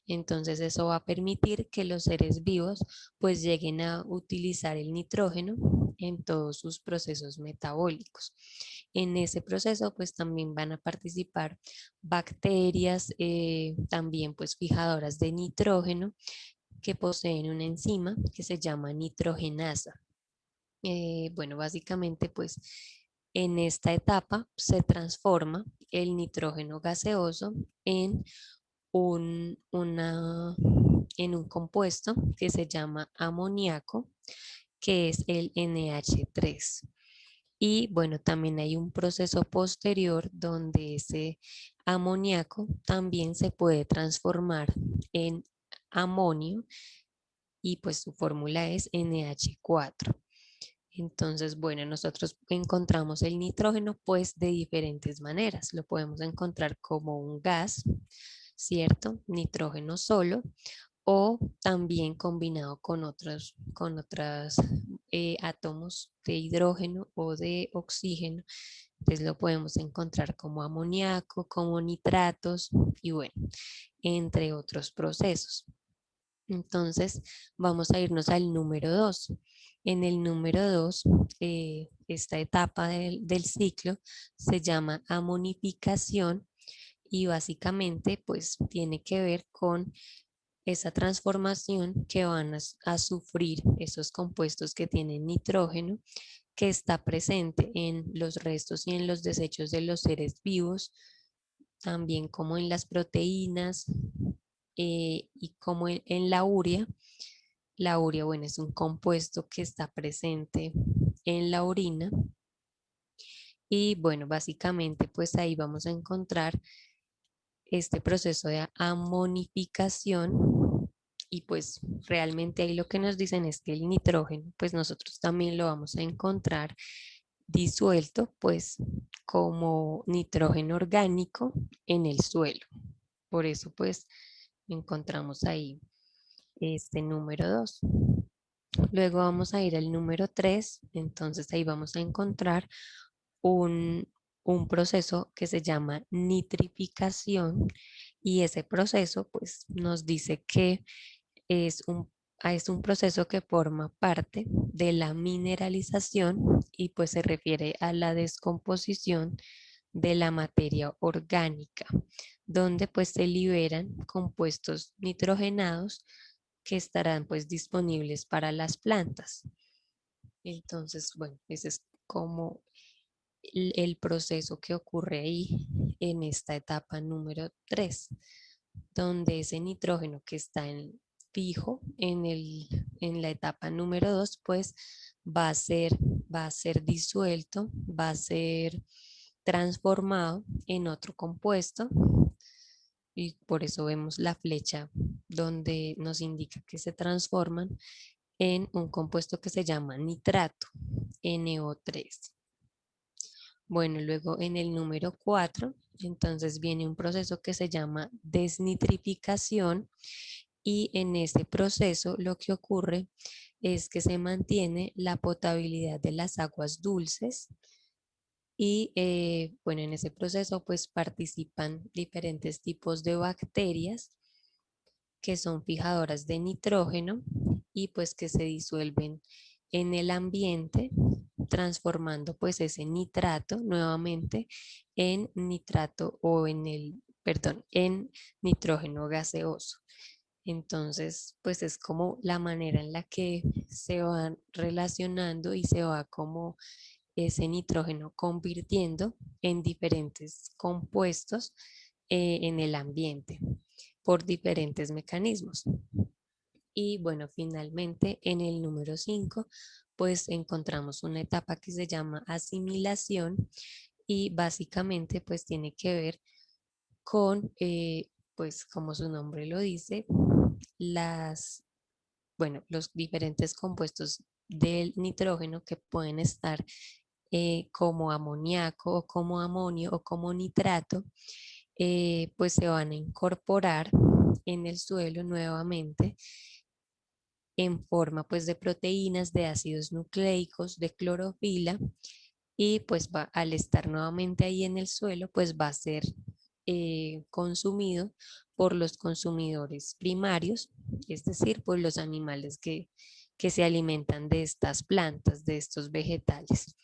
Entonces eso va a permitir que los seres vivos pues lleguen a utilizar el nitrógeno en todos sus procesos metabólicos. En ese proceso pues también van a participar bacterias, también pues fijadoras de nitrógeno que poseen una enzima que se llama nitrogenasa. Bueno, básicamente pues en esta etapa se transforma el nitrógeno gaseoso en en un compuesto que se llama amoníaco, que es el NH3. Y bueno, también hay un proceso posterior donde ese amoníaco también se puede transformar en amonio y pues su fórmula es NH4. Entonces, bueno, nosotros encontramos el nitrógeno pues de diferentes maneras. Lo podemos encontrar como un gas, ¿cierto? Nitrógeno solo o también combinado con otros átomos de hidrógeno o de oxígeno. Entonces lo podemos encontrar como amoníaco, como nitratos y bueno, entre otros procesos. Entonces vamos a irnos al número 2. En el número 2, esta etapa del ciclo se llama amonificación y básicamente pues tiene que ver con esa transformación que van a sufrir esos compuestos que tienen nitrógeno, que está presente en los restos y en los desechos de los seres vivos, también como en las proteínas y como en la urea. La urea, bueno, es un compuesto que está presente en la orina. Y bueno, básicamente pues ahí vamos a encontrar este proceso de amonificación y pues realmente ahí lo que nos dicen es que el nitrógeno pues nosotros también lo vamos a encontrar disuelto pues como nitrógeno orgánico en el suelo. Por eso pues encontramos ahí este número 2. Luego vamos a ir al número 3, entonces ahí vamos a encontrar un, un proceso que se llama nitrificación y ese proceso pues nos dice que es un proceso que forma parte de la mineralización y pues se refiere a la descomposición de la materia orgánica, donde pues se liberan compuestos nitrogenados que estarán pues disponibles para las plantas. Entonces, bueno, ese es como el proceso que ocurre ahí en esta etapa número 3, donde ese nitrógeno que está fijo en la etapa número 2, pues va a ser disuelto, va a ser transformado en otro compuesto y por eso vemos la flecha donde nos indica que se transforman en un compuesto que se llama nitrato, NO3. Bueno, luego en el número 4, entonces viene un proceso que se llama desnitrificación y en este proceso lo que ocurre es que se mantiene la potabilidad de las aguas dulces y bueno, en ese proceso pues participan diferentes tipos de bacterias que son fijadoras de nitrógeno y pues que se disuelven en el ambiente, transformando pues ese nitrato nuevamente en nitrato o en nitrógeno gaseoso. Entonces, pues es como la manera en la que se van relacionando y se va como ese nitrógeno convirtiendo en diferentes compuestos en el ambiente por diferentes mecanismos. Y bueno, finalmente en el número 5, pues encontramos una etapa que se llama asimilación y básicamente pues tiene que ver con, pues como su nombre lo dice, los diferentes compuestos del nitrógeno que pueden estar como amoníaco o como amonio o como nitrato, pues se van a incorporar en el suelo nuevamente en forma pues de proteínas, de ácidos nucleicos, de clorofila y pues al estar nuevamente ahí en el suelo pues va a ser consumido por los consumidores primarios, es decir, por los animales que se alimentan de estas plantas, de estos vegetales.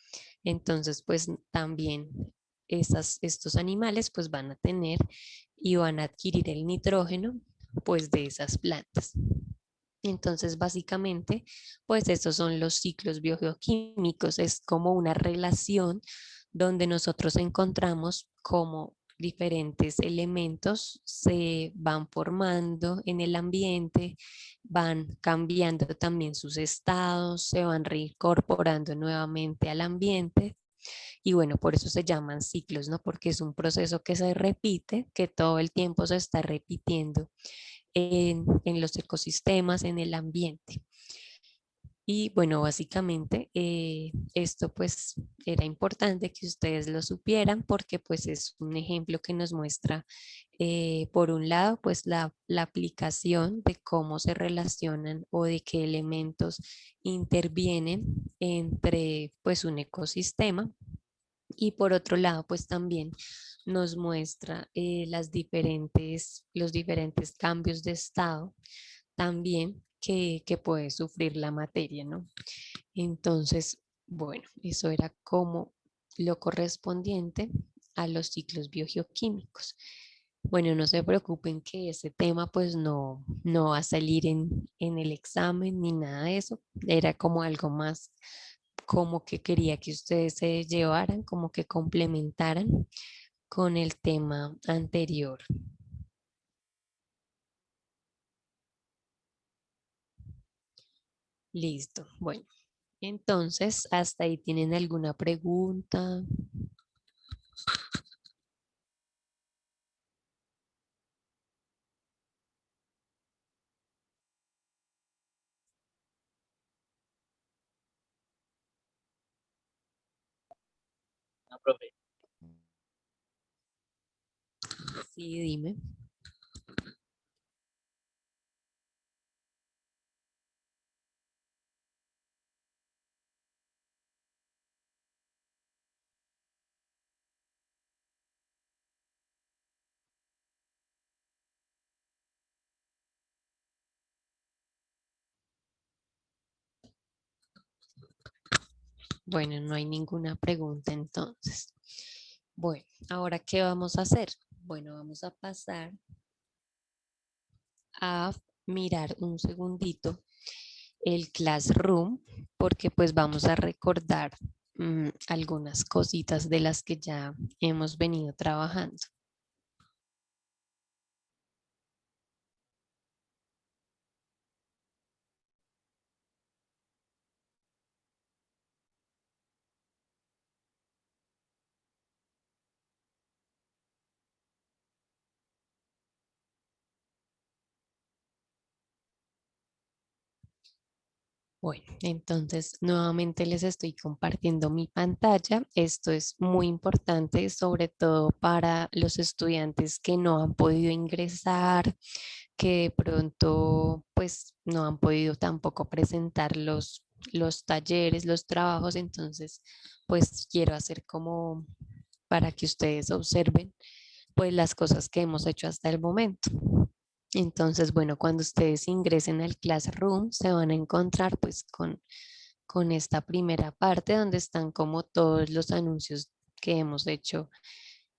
Entonces pues también estos animales pues van a tener y van a adquirir el nitrógeno pues de esas plantas. Entonces, básicamente, pues estos son los ciclos biogeoquímicos. Es como una relación donde nosotros encontramos cómo diferentes elementos se van formando en el ambiente, van cambiando también sus estados, se van reincorporando nuevamente al ambiente. Y bueno, por eso se llaman ciclos, ¿no? Porque es un proceso que se repite, que todo el tiempo se está repitiendo en los ecosistemas, en el ambiente. Y bueno, básicamente esto pues era importante que ustedes lo supieran porque pues es un ejemplo que nos muestra por un lado pues la aplicación de cómo se relacionan o de qué elementos intervienen entre pues un ecosistema, y por otro lado pues también nos muestra los diferentes cambios de estado también que puede sufrir la materia, ¿no? Entonces, bueno, eso era como lo correspondiente a los ciclos biogeoquímicos. Bueno, no se preocupen que ese tema pues no va a salir en el examen ni nada de eso. Era como algo más como que quería que ustedes se llevaran, como que complementaran con el tema anterior. Listo. Bueno, entonces, ¿hasta ahí tienen alguna pregunta? No, profe. Sí, dime. Bueno, no hay ninguna pregunta entonces. Bueno, ahora, ¿qué vamos a hacer? Bueno, vamos a pasar a mirar un segundito el Classroom porque pues vamos a recordar algunas cositas de las que ya hemos venido trabajando. Bueno, entonces nuevamente les estoy compartiendo mi pantalla. Esto es muy importante, sobre todo para los estudiantes que no han podido ingresar, que de pronto pues no han podido tampoco presentar los talleres, los trabajos. Entonces pues quiero hacer como para que ustedes observen pues las cosas que hemos hecho hasta el momento. Entonces, bueno, cuando ustedes ingresen al Classroom se van a encontrar pues con esta primera parte donde están como todos los anuncios que hemos hecho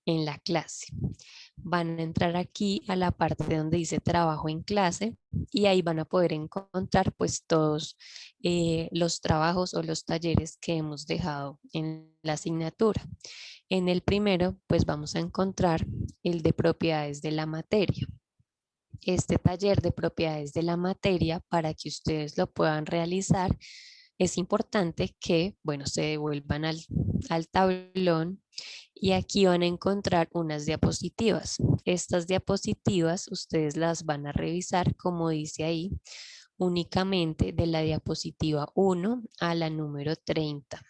en la clase. Van a entrar aquí a la parte donde dice trabajo en clase y ahí van a poder encontrar pues todos los trabajos o los talleres que hemos dejado en la asignatura. En el primero pues vamos a encontrar el de propiedades de la materia. Este taller de propiedades de la materia, para que ustedes lo puedan realizar, es importante que, bueno, se devuelvan al tablón y aquí van a encontrar unas diapositivas. Estas diapositivas ustedes las van a revisar, como dice ahí, únicamente de la diapositiva 1 a la número 30.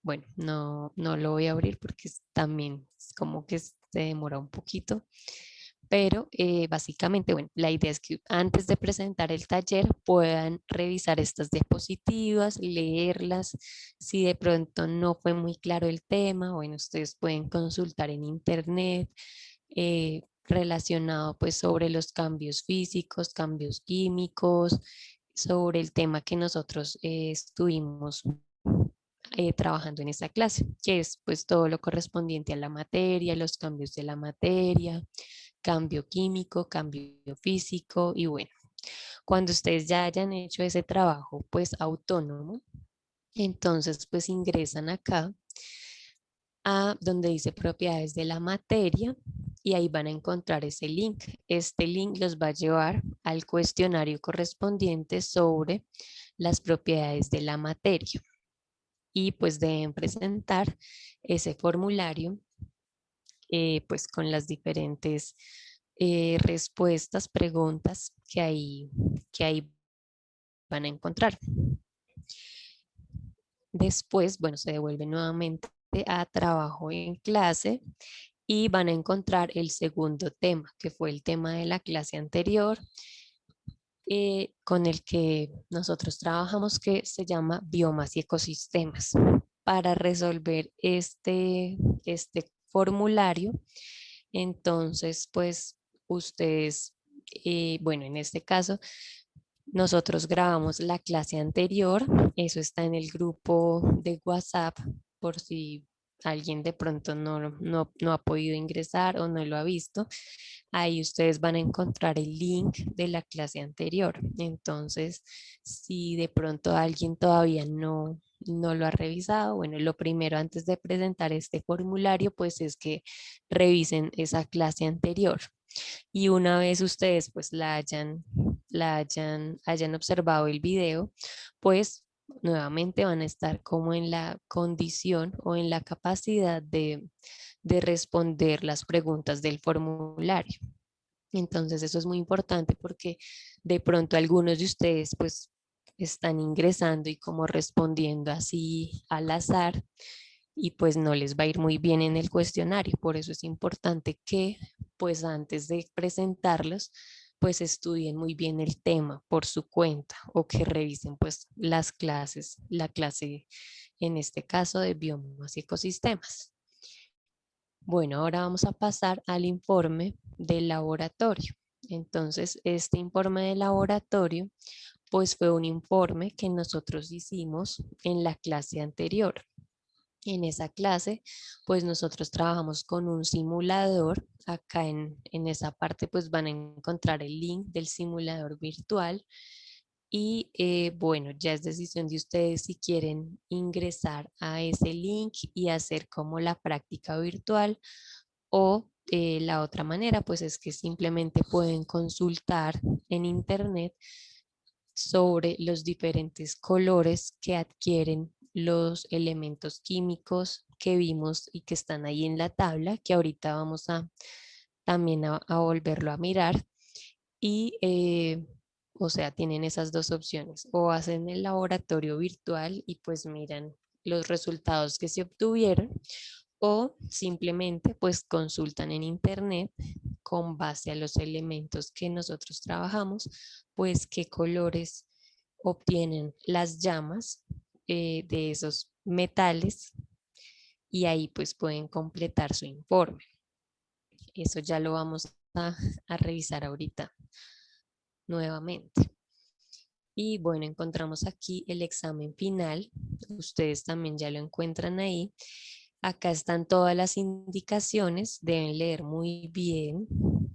Bueno, no lo voy a abrir porque también es como que se demora un poquito. Pero básicamente, bueno, la idea es que antes de presentar el taller puedan revisar estas diapositivas, leerlas. Si de pronto no fue muy claro el tema, bueno, ustedes pueden consultar en internet relacionado pues sobre los cambios físicos, cambios químicos, sobre el tema que nosotros estuvimos trabajando en esta clase, que es pues todo lo correspondiente a la materia, los cambios de la materia, cambio químico, cambio físico y bueno, cuando ustedes ya hayan hecho ese trabajo pues autónomo, entonces pues ingresan acá a donde dice propiedades de la materia y ahí van a encontrar ese link. Este link los va a llevar al cuestionario correspondiente sobre las propiedades de la materia y pues deben presentar ese formulario pues con las diferentes respuestas, preguntas que ahí van a encontrar. Después, bueno, se devuelve nuevamente a trabajo en clase y van a encontrar el segundo tema, que fue el tema de la clase anterior, con el que nosotros trabajamos, que se llama biomas y ecosistemas. Para resolver este formulario, entonces, pues ustedes, bueno, en este caso, nosotros grabamos la clase anterior, eso está en el grupo de WhatsApp, por si alguien de pronto no ha podido ingresar o no lo ha visto. Ahí ustedes van a encontrar el link de la clase anterior. Entonces, si de pronto alguien todavía no lo ha revisado, bueno, lo primero antes de presentar este formulario, pues es que revisen esa clase anterior. Y una vez ustedes pues hayan observado el video, pues nuevamente van a estar como en la condición o en la capacidad de responder las preguntas del formulario. Entonces eso es muy importante porque de pronto algunos de ustedes pues están ingresando y como respondiendo así al azar y pues no les va a ir muy bien en el cuestionario. Por eso es importante que pues antes de presentarlos pues estudien muy bien el tema por su cuenta o que revisen pues las clases, la clase en este caso de biomas y ecosistemas. Bueno, ahora vamos a pasar al informe del laboratorio. Entonces, este informe de laboratorio pues fue un informe que nosotros hicimos en la clase anterior. En esa clase, pues nosotros trabajamos con un simulador. Acá en esa parte, pues van a encontrar el link del simulador virtual. Y bueno, ya es decisión de ustedes si quieren ingresar a ese link y hacer como la práctica virtual o la otra manera, pues es que simplemente pueden consultar en internet sobre los diferentes colores que adquieren los elementos químicos que vimos y que están ahí en la tabla, que ahorita vamos a también a volverlo a mirar. Y, o sea, tienen esas dos opciones, o hacen el laboratorio virtual y pues miran los resultados que se obtuvieron, o simplemente pues consultan en internet con base a los elementos que nosotros trabajamos, pues qué colores obtienen las llamas de esos metales y ahí pues pueden completar su informe. Eso ya lo vamos a revisar ahorita nuevamente. Y bueno, encontramos aquí el examen final. Ustedes también ya lo encuentran ahí. Acá están todas las indicaciones. Deben leer muy bien,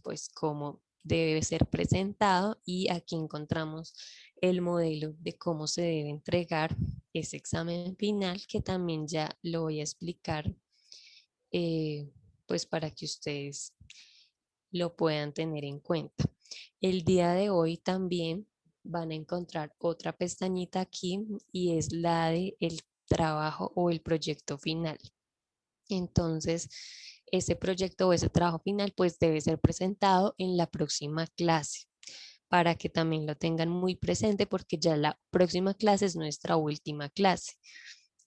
pues cómo debe ser presentado. Y aquí encontramos el modelo de cómo se debe entregar ese examen final, que también ya lo voy a explicar, pues para que ustedes lo puedan tener en cuenta. El día de hoy también van a encontrar otra pestañita aquí y es la de el trabajo o el proyecto final. Entonces, ese proyecto o ese trabajo final pues debe ser presentado en la próxima clase para que también lo tengan muy presente porque ya la próxima clase es nuestra última clase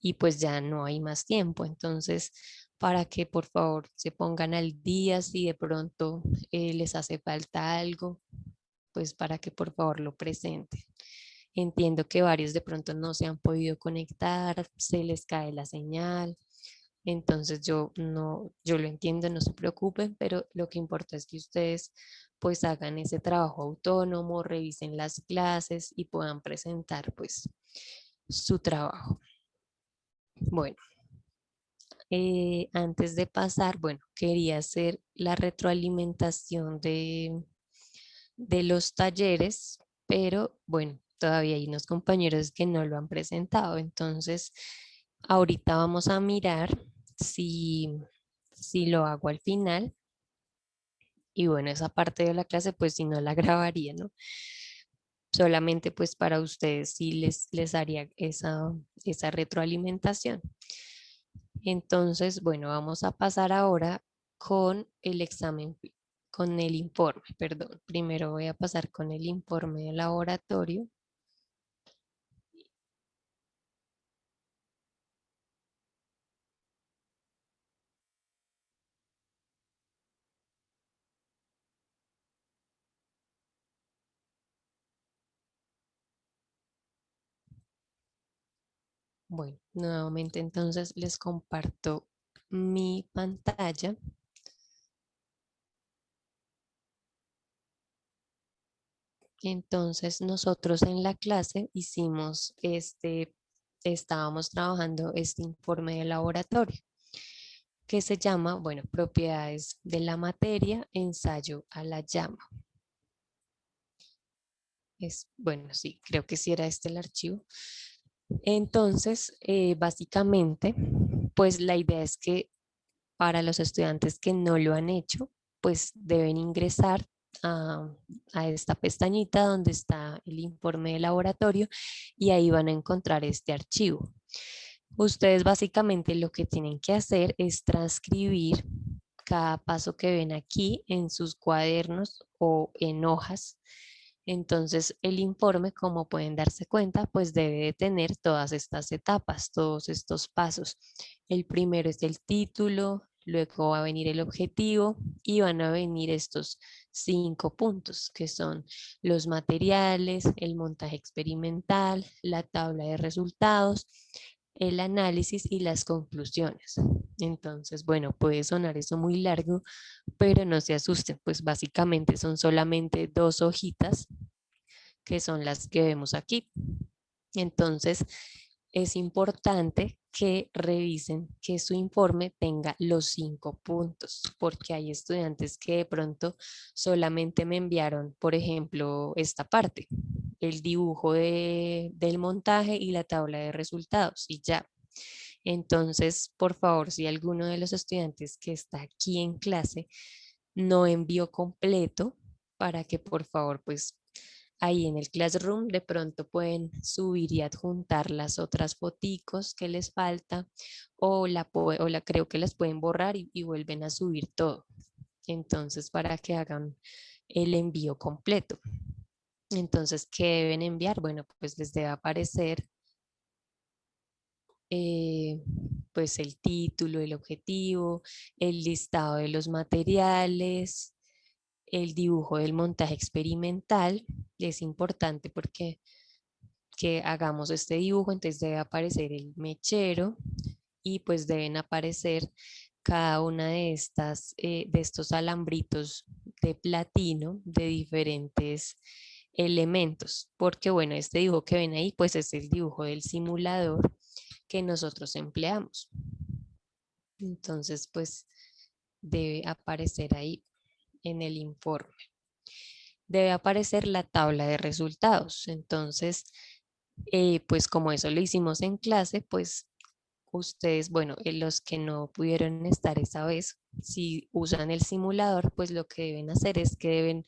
y pues ya no hay más tiempo. Entonces, para que por favor se pongan al día si de pronto les hace falta algo, pues para que por favor lo presenten. Entiendo que varios de pronto no se han podido conectar, se les cae la señal. Entonces yo lo entiendo, no se preocupen, pero lo que importa es que ustedes pues hagan ese trabajo autónomo, revisen las clases y puedan presentar pues su trabajo. Bueno, antes de pasar, bueno, quería hacer la retroalimentación de los talleres, pero bueno, todavía hay unos compañeros que no lo han presentado. Entonces, ahorita vamos a mirar si lo hago al final. Y bueno, esa parte de la clase pues si no la grabaría, ¿no? Solamente pues para ustedes sí les haría esa retroalimentación. Entonces, bueno, vamos a pasar ahora con el examen, con el informe, perdón. Primero voy a pasar con el informe de laboratorio. Bueno, nuevamente entonces les comparto mi pantalla. Entonces nosotros en la clase hicimos estábamos trabajando este informe de laboratorio que se llama, bueno, propiedades de la materia, ensayo a la llama. Bueno, sí, creo que sí era este el archivo. Entonces, básicamente, pues la idea es que para los estudiantes que no lo han hecho, pues deben ingresar a, a esta pestañita donde está el informe de laboratorio y ahí van a encontrar este archivo. Ustedes básicamente lo que tienen que hacer es transcribir cada paso que ven aquí en sus cuadernos o en hojas. Entonces el informe, como pueden darse cuenta, pues debe de tener todas estas etapas, todos estos pasos. El primero es el título, luego va a venir el objetivo y van a venir estos 5 puntos que son los materiales, el montaje experimental, la tabla de resultados, el análisis y las conclusiones. Entonces, bueno, puede sonar eso muy largo, pero no se asusten, pues básicamente son solamente 2 hojitas que son las que vemos aquí. Entonces, es importante que revisen que su informe tenga los 5 puntos, porque hay estudiantes que de pronto solamente me enviaron, por ejemplo, esta parte, el dibujo del montaje y la tabla de resultados y ya. Entonces, por favor, si alguno de los estudiantes que está aquí en clase no envió completo, para que por favor, pues ahí en el Classroom de pronto pueden subir y adjuntar las otras foticos que les falta o creo que las pueden borrar y vuelven a subir todo. Entonces, para que hagan el envío completo. Entonces, ¿qué deben enviar? Bueno, pues les debe aparecer eh, pues el título, el objetivo, el listado de los materiales, el dibujo del montaje experimental. Es importante porque que hagamos este dibujo, entonces debe aparecer el mechero y pues deben aparecer cada una de estos alambritos de platino de diferentes elementos, porque bueno, este dibujo que ven ahí pues es el dibujo del simulador que nosotros empleamos. Entonces pues debe aparecer ahí en el informe. Debe aparecer la tabla de resultados. Entonces, pues como eso lo hicimos en clase, pues ustedes, bueno, los que no pudieron estar esa vez, si usan el simulador, pues lo que deben hacer es que deben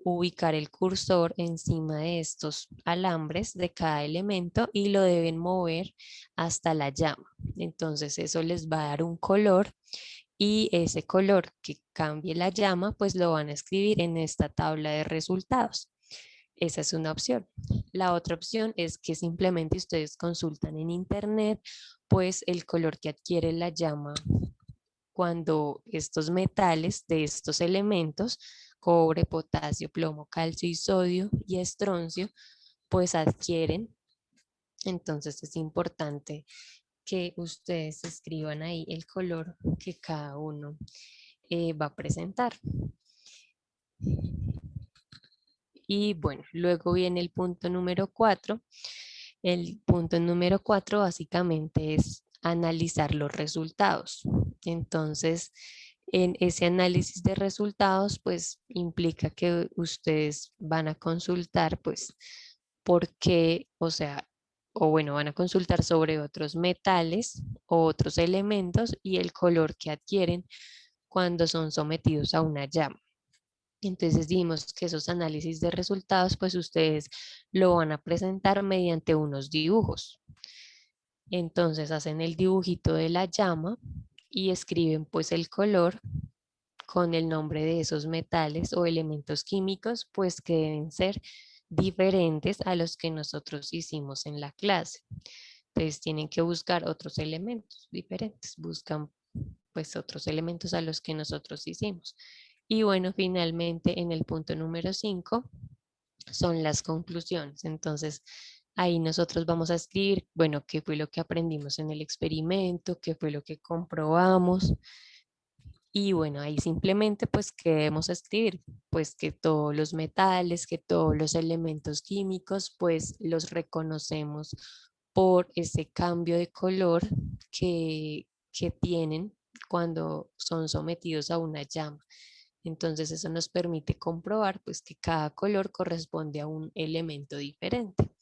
ubicar el cursor encima de estos alambres de cada elemento y lo deben mover hasta la llama. Entonces eso les va a dar un color y ese color que cambie la llama, pues lo van a escribir en esta tabla de resultados. Esa es una opción. La otra opción es que simplemente ustedes consultan en internet, pues el color que adquiere la llama cuando estos metales de estos elementos, cobre, potasio, plomo, calcio y sodio y estroncio, pues adquieren. Entonces es importante que ustedes escriban ahí el color que cada uno va a presentar. Y bueno, luego viene el punto número 4. El punto número 4 básicamente es analizar los resultados. Entonces, en ese análisis de resultados, pues implica que ustedes van a consultar, pues, por qué, o sea, o bueno, van a consultar sobre otros metales o otros elementos y el color que adquieren cuando son sometidos a una llama. Entonces dijimos que esos análisis de resultados, pues ustedes lo van a presentar mediante unos dibujos. Entonces hacen el dibujito de la llama y escriben pues el color con el nombre de esos metales o elementos químicos, pues que deben ser diferentes a los que nosotros hicimos en la clase. Entonces tienen que buscar otros elementos diferentes, buscan pues otros elementos a los que nosotros hicimos. Y bueno, finalmente en el punto número 5 son las conclusiones. Entonces ahí nosotros vamos a escribir, bueno, qué fue lo que aprendimos en el experimento, qué fue lo que comprobamos. Y bueno, ahí simplemente pues que debemos escribir, pues que todos los metales, que todos los elementos químicos, pues los reconocemos por ese cambio de color que tienen cuando son sometidos a una llama. Entonces eso nos permite comprobar pues que cada color corresponde a un elemento diferente.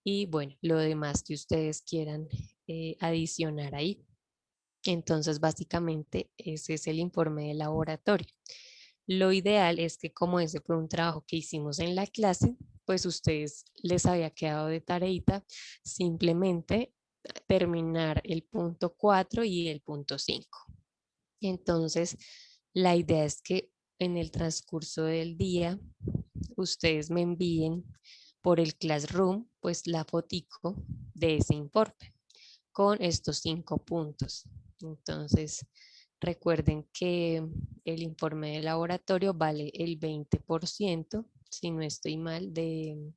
Y bueno, lo demás que ustedes quieran adicionar ahí. Entonces, básicamente, ese es el informe de laboratorio. Lo ideal es que como ese fue un trabajo que hicimos en la clase, pues ustedes les había quedado de tareita simplemente terminar el punto 4 y el punto 5. Entonces, la idea es que en el transcurso del día, ustedes me envíen por el Classroom, pues la fotico de ese informe con estos 5 puntos. Entonces, recuerden que el informe de laboratorio vale el 20%, si no estoy mal, de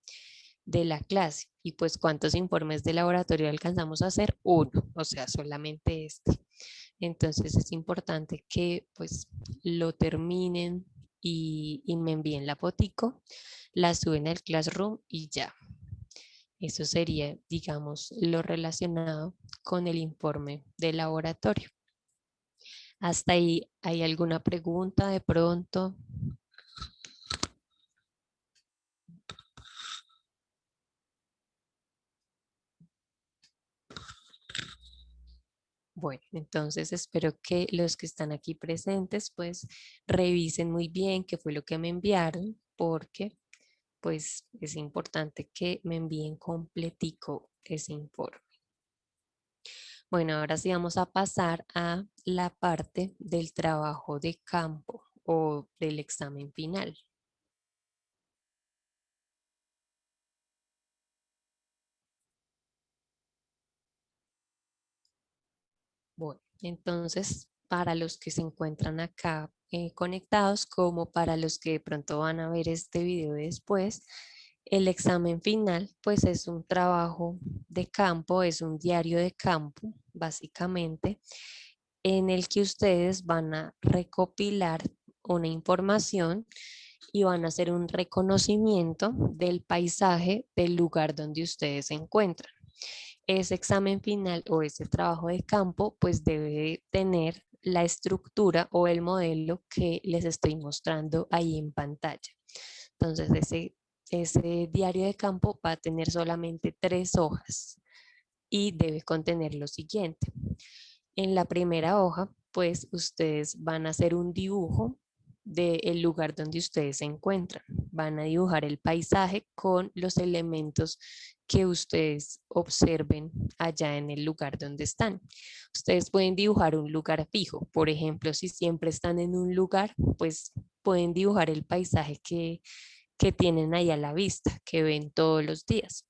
la clase. Y pues, ¿cuántos informes de laboratorio alcanzamos a hacer? Uno, o sea, solamente este. Entonces, es importante que pues lo terminen y me envíen la fotico, la suben al Classroom y ya. Eso sería, digamos, lo relacionado con el informe de laboratorio. ¿Hasta ahí hay alguna pregunta de pronto? Bueno, entonces espero que los que están aquí presentes pues revisen muy bien qué fue lo que me enviaron, porque pues es importante que me envíen completico ese informe. Bueno, ahora sí vamos a pasar a la parte del trabajo de campo o del examen final. Bueno, entonces para los que se encuentran acá conectados, como para los que de pronto van a ver este video después, el examen final pues es un trabajo de campo, es un diario de campo básicamente, en el que ustedes van a recopilar una información y van a hacer un reconocimiento del paisaje del lugar donde ustedes se encuentran. Ese examen final o ese trabajo de campo pues debe tener la estructura o el modelo que les estoy mostrando ahí en pantalla. Entonces ese diario de campo va a tener solamente 3 hojas y debe contener lo siguiente. En la primera hoja pues ustedes van a hacer un dibujo del lugar donde ustedes se encuentran. Van a dibujar el paisaje con los elementos que ustedes observen allá en el lugar donde están. Ustedes pueden dibujar un lugar fijo. Por ejemplo, si siempre están en un lugar, pues pueden dibujar el paisaje que tienen ahí a la vista, que ven todos los días.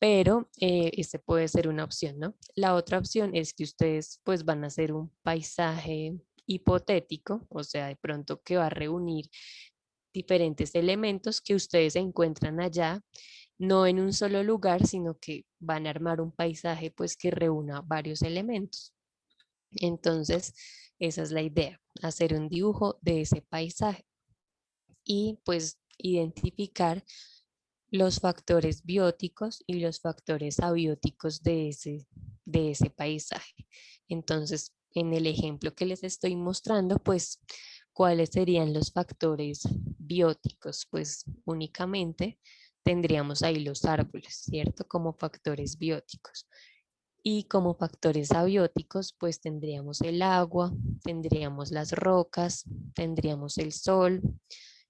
Pero este puede ser una opción, ¿no? La otra opción es que ustedes pues van a hacer un paisaje hipotético, o sea, de pronto que va a reunir diferentes elementos que ustedes encuentran allá, no en un solo lugar, sino que van a armar un paisaje pues que reúna varios elementos. Entonces, esa es la idea, hacer un dibujo de ese paisaje y pues identificar los factores bióticos y los factores abióticos de ese paisaje. Entonces, en el ejemplo que les estoy mostrando, pues, ¿cuáles serían los factores bióticos? Pues únicamente tendríamos ahí los árboles, ¿cierto? Como factores bióticos. Y como factores abióticos, pues tendríamos el agua, tendríamos las rocas, tendríamos el sol,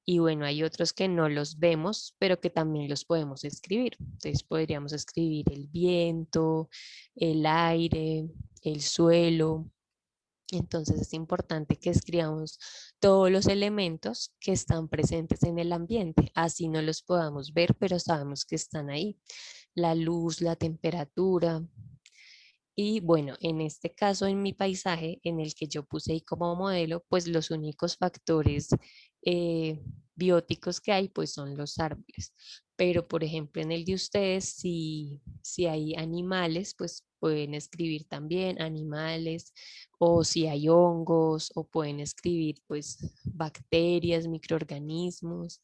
y bueno, hay otros que no los vemos, pero que también los podemos escribir. Entonces podríamos escribir el viento, el aire, el suelo. Entonces es importante que escribamos todos los elementos que están presentes en el ambiente. Así no los podamos ver, pero sabemos que están ahí. La luz, la temperatura. Y bueno, en este caso, en mi paisaje, en el que yo puse ahí como modelo, pues los únicos factores eh, bióticos que hay, pues son los árboles. Pero, por ejemplo, en el de ustedes, si hay animales, pues pueden escribir también animales, o si hay hongos, o pueden escribir, pues, bacterias, microorganismos.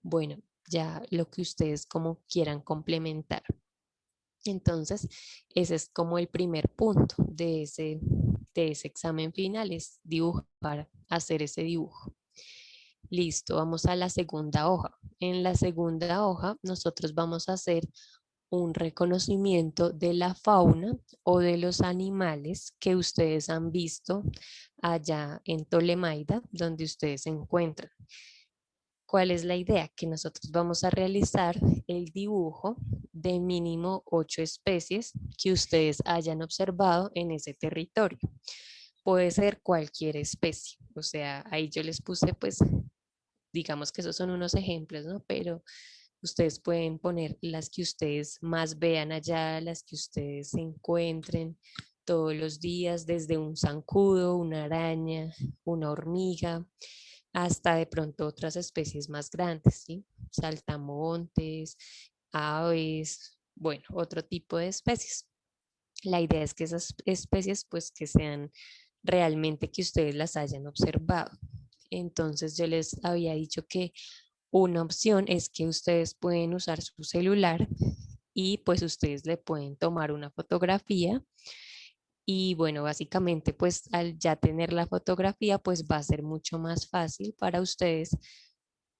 Bueno, ya lo que ustedes como quieran complementar. Entonces, ese es como el primer punto de ese examen final, es dibujar, hacer ese dibujo. Listo, vamos a la segunda hoja. En la segunda hoja, nosotros vamos a hacer un reconocimiento de la fauna o de los animales que ustedes han visto allá en Tolemaida, donde ustedes se encuentran. ¿Cuál es la idea? Que nosotros vamos a realizar el dibujo de mínimo 8 especies que ustedes hayan observado en ese territorio. Puede ser cualquier especie, o sea, ahí yo les puse, pues, digamos que esos son unos ejemplos, ¿no? Pero ustedes pueden poner las que ustedes más vean allá, las que ustedes encuentren todos los días, desde un zancudo, una araña, una hormiga, hasta de pronto otras especies más grandes, ¿sí? Saltamontes, aves, bueno, otro tipo de especies. La idea es que esas especies, pues, que sean realmente que ustedes las hayan observado. Entonces, yo les había dicho que una opción es que ustedes pueden usar su celular y pues ustedes le pueden tomar una fotografía y bueno, básicamente pues al ya tener la fotografía pues va a ser mucho más fácil para ustedes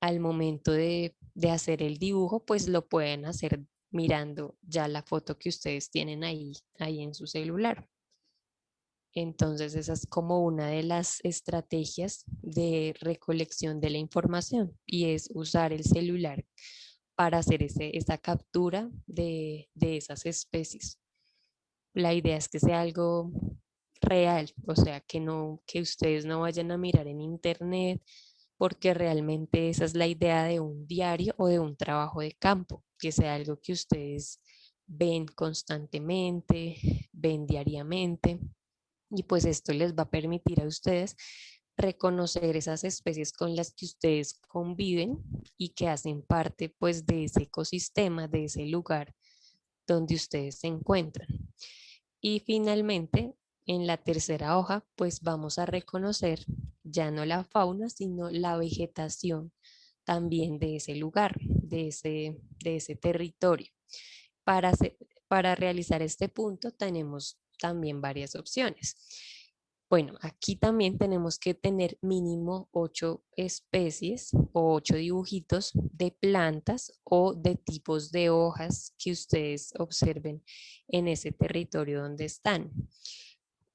al momento de hacer el dibujo pues lo pueden hacer mirando ya la foto que ustedes tienen ahí en su celular. Entonces, esa es como una de las estrategias de recolección de la información y es usar el celular para hacer esa captura de esas especies. La idea es que sea algo real, o sea, que ustedes no vayan a mirar en internet, porque realmente esa es la idea de un diario o de un trabajo de campo, que sea algo que ustedes ven constantemente, ven diariamente. Y pues esto les va a permitir a ustedes reconocer esas especies con las que ustedes conviven y que hacen parte pues de ese ecosistema, de ese lugar donde ustedes se encuentran. Y finalmente, en la tercera hoja, pues vamos a reconocer ya no la fauna, sino la vegetación también de ese lugar, de ese territorio. Para, para realizar este punto tenemos también varias opciones. Bueno, aquí también tenemos que tener mínimo 8 especies o 8 dibujitos de plantas o de tipos de hojas que ustedes observen en ese territorio donde están.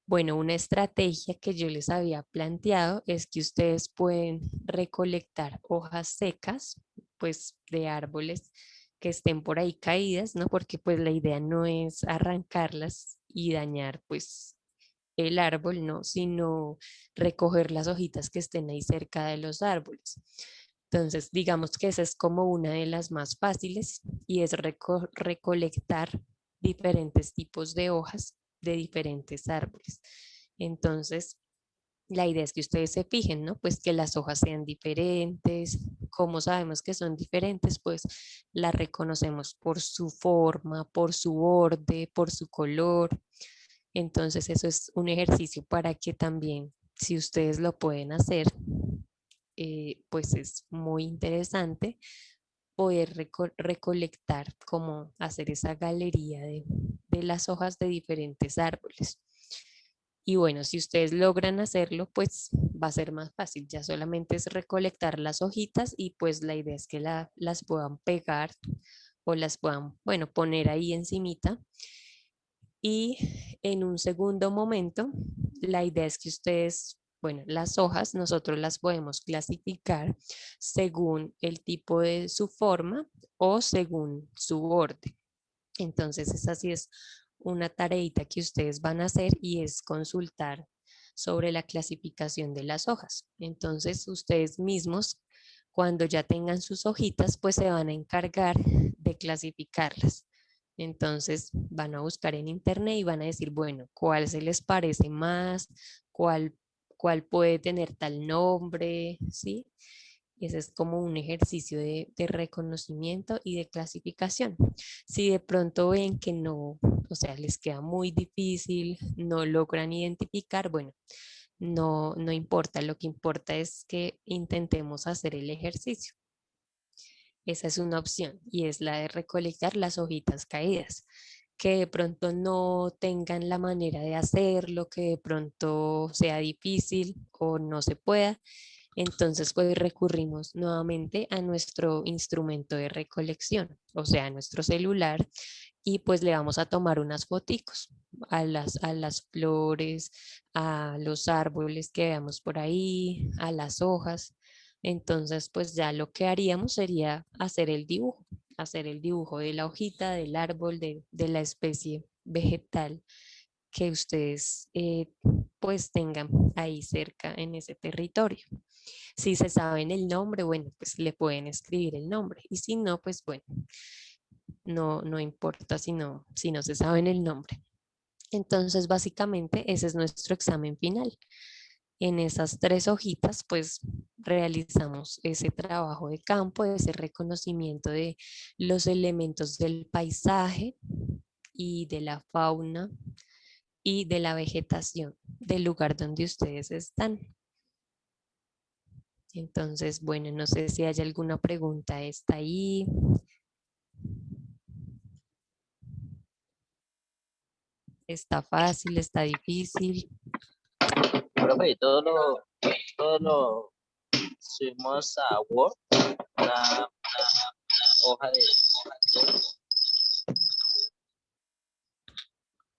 Bueno, una estrategia que yo les había planteado es que ustedes pueden recolectar hojas secas, pues de árboles que estén por ahí caídas, ¿no? Porque pues la idea no es arrancarlas y dañar pues el árbol, no, sino recoger las hojitas que estén ahí cerca de los árboles. Entonces, digamos que esa es como una de las más fáciles y es recolectar diferentes tipos de hojas de diferentes árboles. Entonces, la idea es que ustedes se fijen, ¿no? Pues que las hojas sean diferentes. ¿Cómo sabemos que son diferentes? Pues las reconocemos por su forma, por su borde, por su color. Entonces, eso es un ejercicio para que también, si ustedes lo pueden hacer, pues es muy interesante poder recolectar, como hacer esa galería de las hojas de diferentes árboles. Y bueno, si ustedes logran hacerlo, pues va a ser más fácil. Ya solamente es recolectar las hojitas y pues la idea es que las puedan pegar o las puedan, bueno, poner ahí encimita. Y en un segundo momento, la idea es que ustedes, bueno, las hojas nosotros las podemos clasificar según el tipo de su forma o según su orden. Entonces, esa sí es una tareita que ustedes van a hacer y es consultar sobre la clasificación de las hojas. Entonces, ustedes mismos, cuando ya tengan sus hojitas, pues se van a encargar de clasificarlas. Entonces, van a buscar en internet y van a decir, bueno, ¿cuál se les parece más? ¿Cuál, cuál puede tener tal nombre? ¿Sí? Ese es como un ejercicio de reconocimiento y de clasificación. Si de pronto ven que no, o sea, les queda muy difícil, no logran identificar, bueno, no importa, lo que importa es que intentemos hacer el ejercicio. Esa es una opción y es la de recolectar las hojitas caídas, que de pronto no tengan la manera de hacerlo, que de pronto sea difícil o no se pueda. Entonces, pues recurrimos nuevamente a nuestro instrumento de recolección, o sea, a nuestro celular, y pues le vamos a tomar unas foticos a las flores, a los árboles que veamos por ahí, a las hojas. Entonces, pues ya lo que haríamos sería hacer el dibujo de la hojita, del árbol, de la especie vegetal que ustedes pues tengan ahí cerca en ese territorio. Si se saben el nombre, bueno, pues le pueden escribir el nombre. Y si no, pues bueno, no importa si no se saben el nombre. Entonces, básicamente, ese es nuestro examen final. En esas 3 hojitas, pues realizamos ese trabajo de campo, ese reconocimiento de los elementos del paisaje y de la fauna y de la vegetación del lugar donde ustedes están. Entonces, bueno, no sé si hay alguna pregunta. ¿Está ahí? ¿Está fácil? ¿Está difícil? Profe, todo lo subimos a Word, una hoja de Word.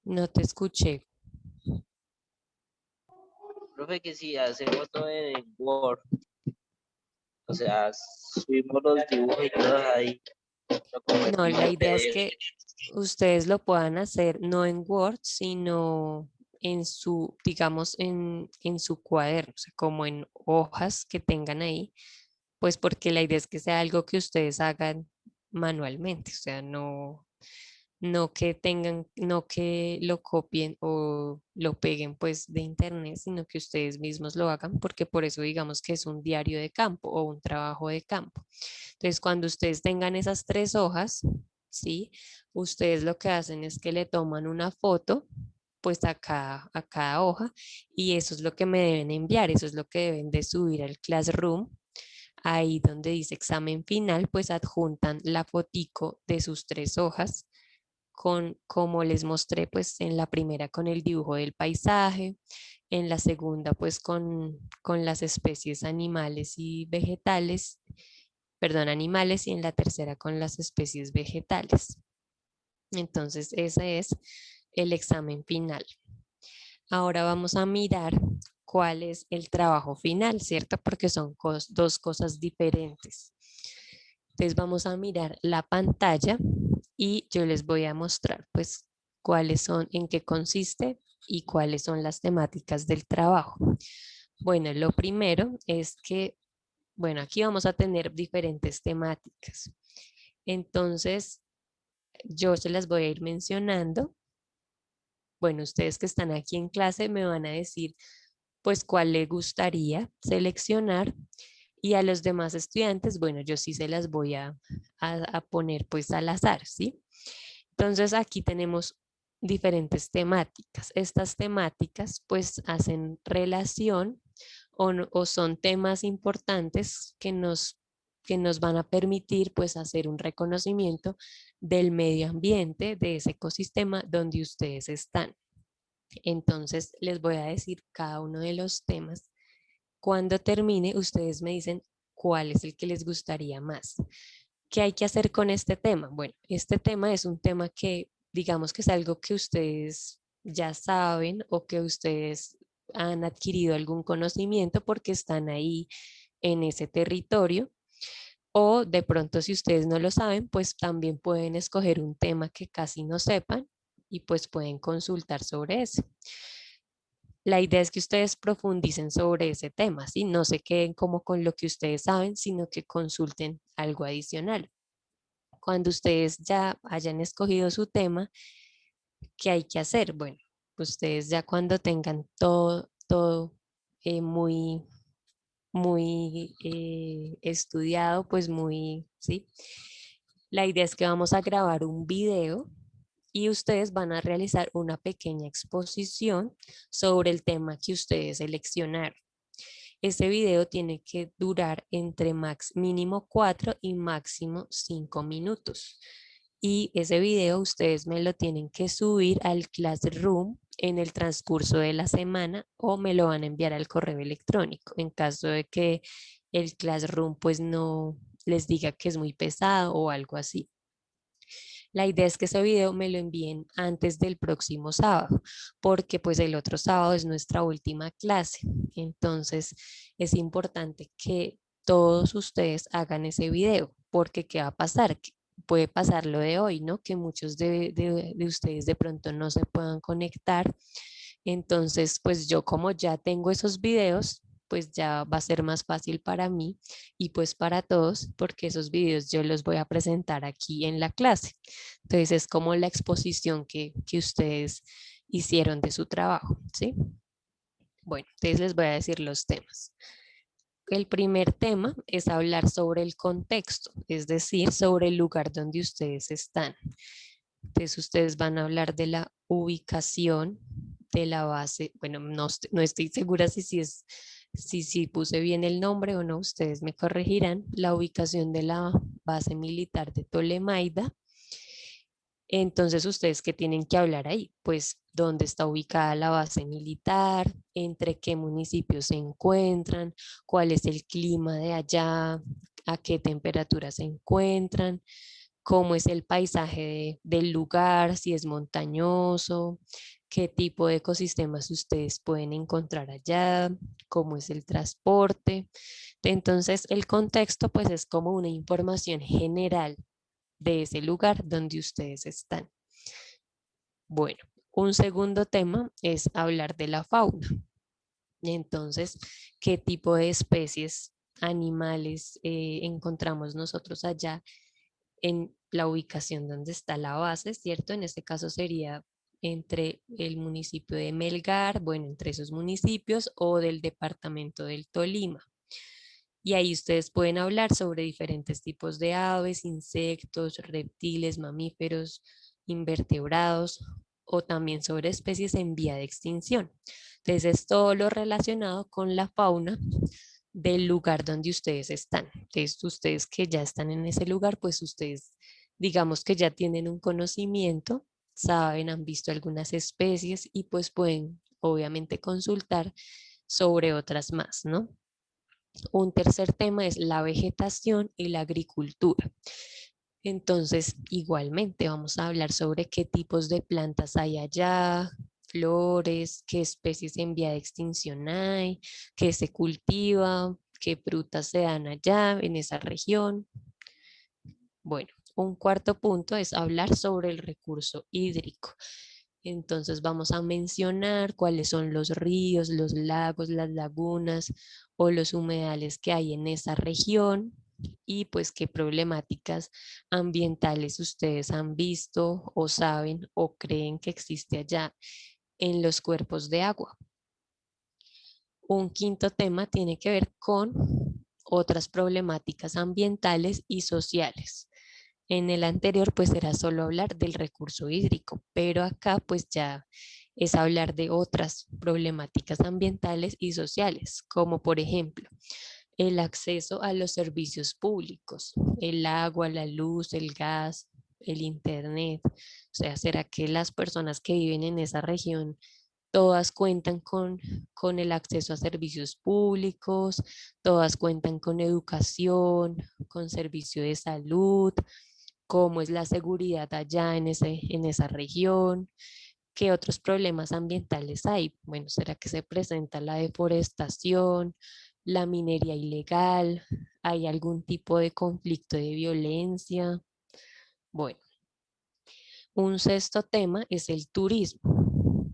No te escuché. Profe, que si hacemos todo en Word, o sea, subimos los dibujos y todo ahí, lo No, convertimos la en idea es PDF. que ustedes lo puedan hacer no en Word, sino en su, digamos, en su cuaderno, o sea, como en hojas que tengan ahí, pues porque la idea es que sea algo que ustedes hagan manualmente, o sea, no que tengan, no que lo copien o lo peguen pues de internet, sino que ustedes mismos lo hagan, porque por eso digamos que es un diario de campo o un trabajo de campo. Entonces, cuando ustedes tengan esas 3 hojas, ¿sí? Ustedes lo que hacen es que le toman una foto pues a cada hoja y eso es lo que me deben enviar, eso es lo que deben de subir al Classroom. Ahí donde dice examen final, pues adjuntan la fotico de sus 3 hojas con, como les mostré, pues en la primera con el dibujo del paisaje, en la segunda pues con las especies animales y vegetales, perdón, animales, y en la tercera con las especies vegetales. Entonces, ese es el examen final. Ahora vamos a mirar cuál es el trabajo final, ¿cierto? Porque son 2 cosas diferentes. Entonces vamos a mirar la pantalla y yo les voy a mostrar pues cuáles son, en qué consiste y cuáles son las temáticas del trabajo. Bueno, lo primero es que, bueno, aquí vamos a tener diferentes temáticas. Entonces, yo se las voy a ir mencionando. Bueno, ustedes que están aquí en clase me van a decir pues cuál les gustaría seleccionar y a los demás estudiantes, bueno, yo sí se las voy a poner pues al azar, ¿sí? Entonces aquí tenemos diferentes temáticas. Estas temáticas pues hacen relación o son temas importantes que nos van a permitir pues hacer un reconocimiento del medio ambiente, de ese ecosistema donde ustedes están. Entonces les voy a decir cada uno de los temas. Cuando termine, ustedes me dicen cuál es el que les gustaría más. ¿Qué hay que hacer con este tema? Bueno, este tema es un tema que digamos que es algo que ustedes ya saben o que ustedes han adquirido algún conocimiento porque están ahí en ese territorio. O de pronto si ustedes no lo saben, pues también pueden escoger un tema que casi no sepan y pues pueden consultar sobre eso. La idea es que ustedes profundicen sobre ese tema, ¿sí? No se queden como con lo que ustedes saben, sino que consulten algo adicional. Cuando ustedes ya hayan escogido su tema, ¿qué hay que hacer? Bueno, ustedes ya cuando tengan todo muy, muy estudiado, pues muy, ¿sí? La idea es que vamos a grabar un video y ustedes van a realizar una pequeña exposición sobre el tema que ustedes seleccionaron. Ese video tiene que durar entre mínimo 4 y máximo 5 minutos. Y ese video ustedes me lo tienen que subir al Classroom en el transcurso de la semana o me lo van a enviar al correo electrónico en caso de que el Classroom pues no les diga que es muy pesado o algo así. La idea es que ese video me lo envíen antes del próximo sábado, porque pues el otro sábado es nuestra última clase. Entonces es importante que todos ustedes hagan ese video, porque ¿qué va a pasar? Puede pasar lo de hoy, ¿no? Que muchos de ustedes de pronto no se puedan conectar. Entonces, pues yo como ya tengo esos videos, pues ya va a ser más fácil para mí y pues para todos, porque esos videos yo los voy a presentar aquí en la clase. Entonces es como la exposición que ustedes hicieron de su trabajo, ¿sí? Bueno, entonces les voy a decir los temas. El primer tema es hablar sobre el contexto, es decir, sobre el lugar donde ustedes están. Entonces ustedes van a hablar de la ubicación de la base. Bueno, no estoy segura si puse bien el nombre o no, ustedes me corregirán. La ubicación de la base militar de Tolemaida. Entonces, ¿ustedes qué tienen que hablar ahí? Pues, ¿dónde está ubicada la base militar? ¿Entre qué municipios se encuentran? ¿Cuál es el clima de allá? ¿A qué temperatura se encuentran? ¿Cómo es el paisaje del lugar? Si es montañoso, qué tipo de ecosistemas ustedes pueden encontrar allá, cómo es el transporte. Entonces, el contexto pues es como una información general de ese lugar donde ustedes están. Bueno, un segundo tema es hablar de la fauna. Entonces, ¿qué tipo de especies animales encontramos nosotros allá en la ubicación donde está la base, ¿cierto? En este caso sería entre el municipio de Melgar, bueno, entre esos municipios o del departamento del Tolima. Y ahí ustedes pueden hablar sobre diferentes tipos de aves, insectos, reptiles, mamíferos, invertebrados o también sobre especies en vía de extinción. Entonces es todo lo relacionado con la fauna del lugar donde ustedes están. Entonces ustedes que ya están en ese lugar, pues ustedes digamos que ya tienen un conocimiento, saben, han visto algunas especies y pues pueden obviamente consultar sobre otras más, ¿no? Un tercer tema es la vegetación y la agricultura. Entonces, igualmente vamos a hablar sobre qué tipos de plantas hay allá, flores, qué especies en vía de extinción hay, qué se cultiva, qué frutas se dan allá en esa región. Bueno, un cuarto punto es hablar sobre el recurso hídrico. Entonces vamos a mencionar cuáles son los ríos, los lagos, las lagunas o los humedales que hay en esa región y pues qué problemáticas ambientales ustedes han visto o saben o creen que existe allá en los cuerpos de agua. Un quinto tema tiene que ver con otras problemáticas ambientales y sociales. En el anterior pues era solo hablar del recurso hídrico, pero acá pues ya es hablar de otras problemáticas ambientales y sociales, como por ejemplo el acceso a los servicios públicos, el agua, la luz, el gas, el internet. O sea, ¿será que las personas que viven en esa región Todas cuentan con el acceso a servicios públicos, todas cuentan con educación, con servicio de salud, cómo es la seguridad allá en esa región, qué otros problemas ambientales hay. Bueno, ¿será que se presenta la deforestación, la minería ilegal? ¿Hay algún tipo de conflicto de violencia? Bueno, un sexto tema es el turismo.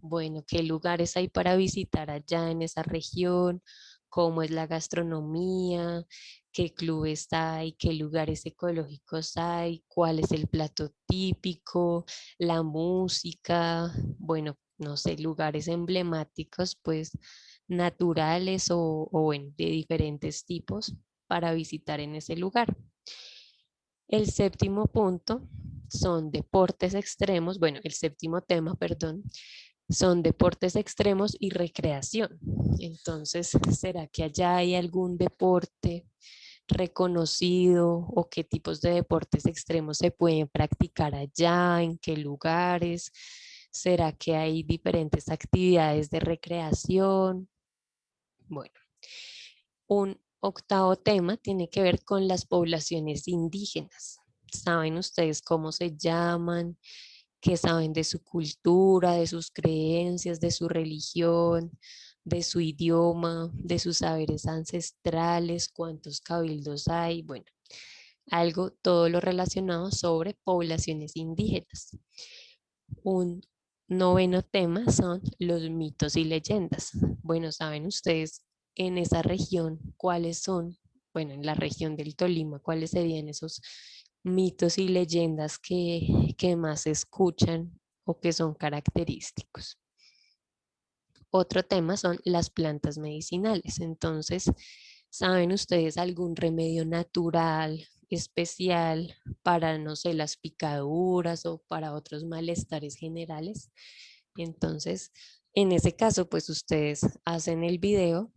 Bueno, ¿qué lugares hay para visitar allá en esa región? ¿Cómo es la gastronomía? ¿Qué clubes hay? ¿Qué lugares ecológicos hay? ¿Cuál es el plato típico? ¿La música? Bueno, no sé, lugares emblemáticos, pues naturales o bueno, de diferentes tipos para visitar en ese lugar. El séptimo punto son deportes extremos, bueno, el séptimo tema, perdón, son deportes extremos y recreación. Entonces, ¿será que allá hay algún deporte reconocido o qué tipos de deportes extremos se pueden practicar allá? ¿En qué lugares? ¿Será que hay diferentes actividades de recreación? Bueno, un octavo tema tiene que ver con las poblaciones indígenas. ¿Saben ustedes cómo se llaman? ¿Qué saben de su cultura, de sus creencias, de su religión, de su idioma, de sus saberes ancestrales? ¿Cuántos cabildos hay? Bueno, algo, todo lo relacionado sobre poblaciones indígenas. Un noveno tema son los mitos y leyendas. Bueno, ¿saben ustedes en esa región cuáles son? Bueno, en la región del Tolima, ¿cuáles serían esos mitos y leyendas que más se escuchan o que son característicos? Otro tema son las plantas medicinales. Entonces, ¿saben ustedes algún remedio natural especial para, no sé, las picaduras o para otros malestares generales? Entonces, en ese caso, pues ustedes hacen el video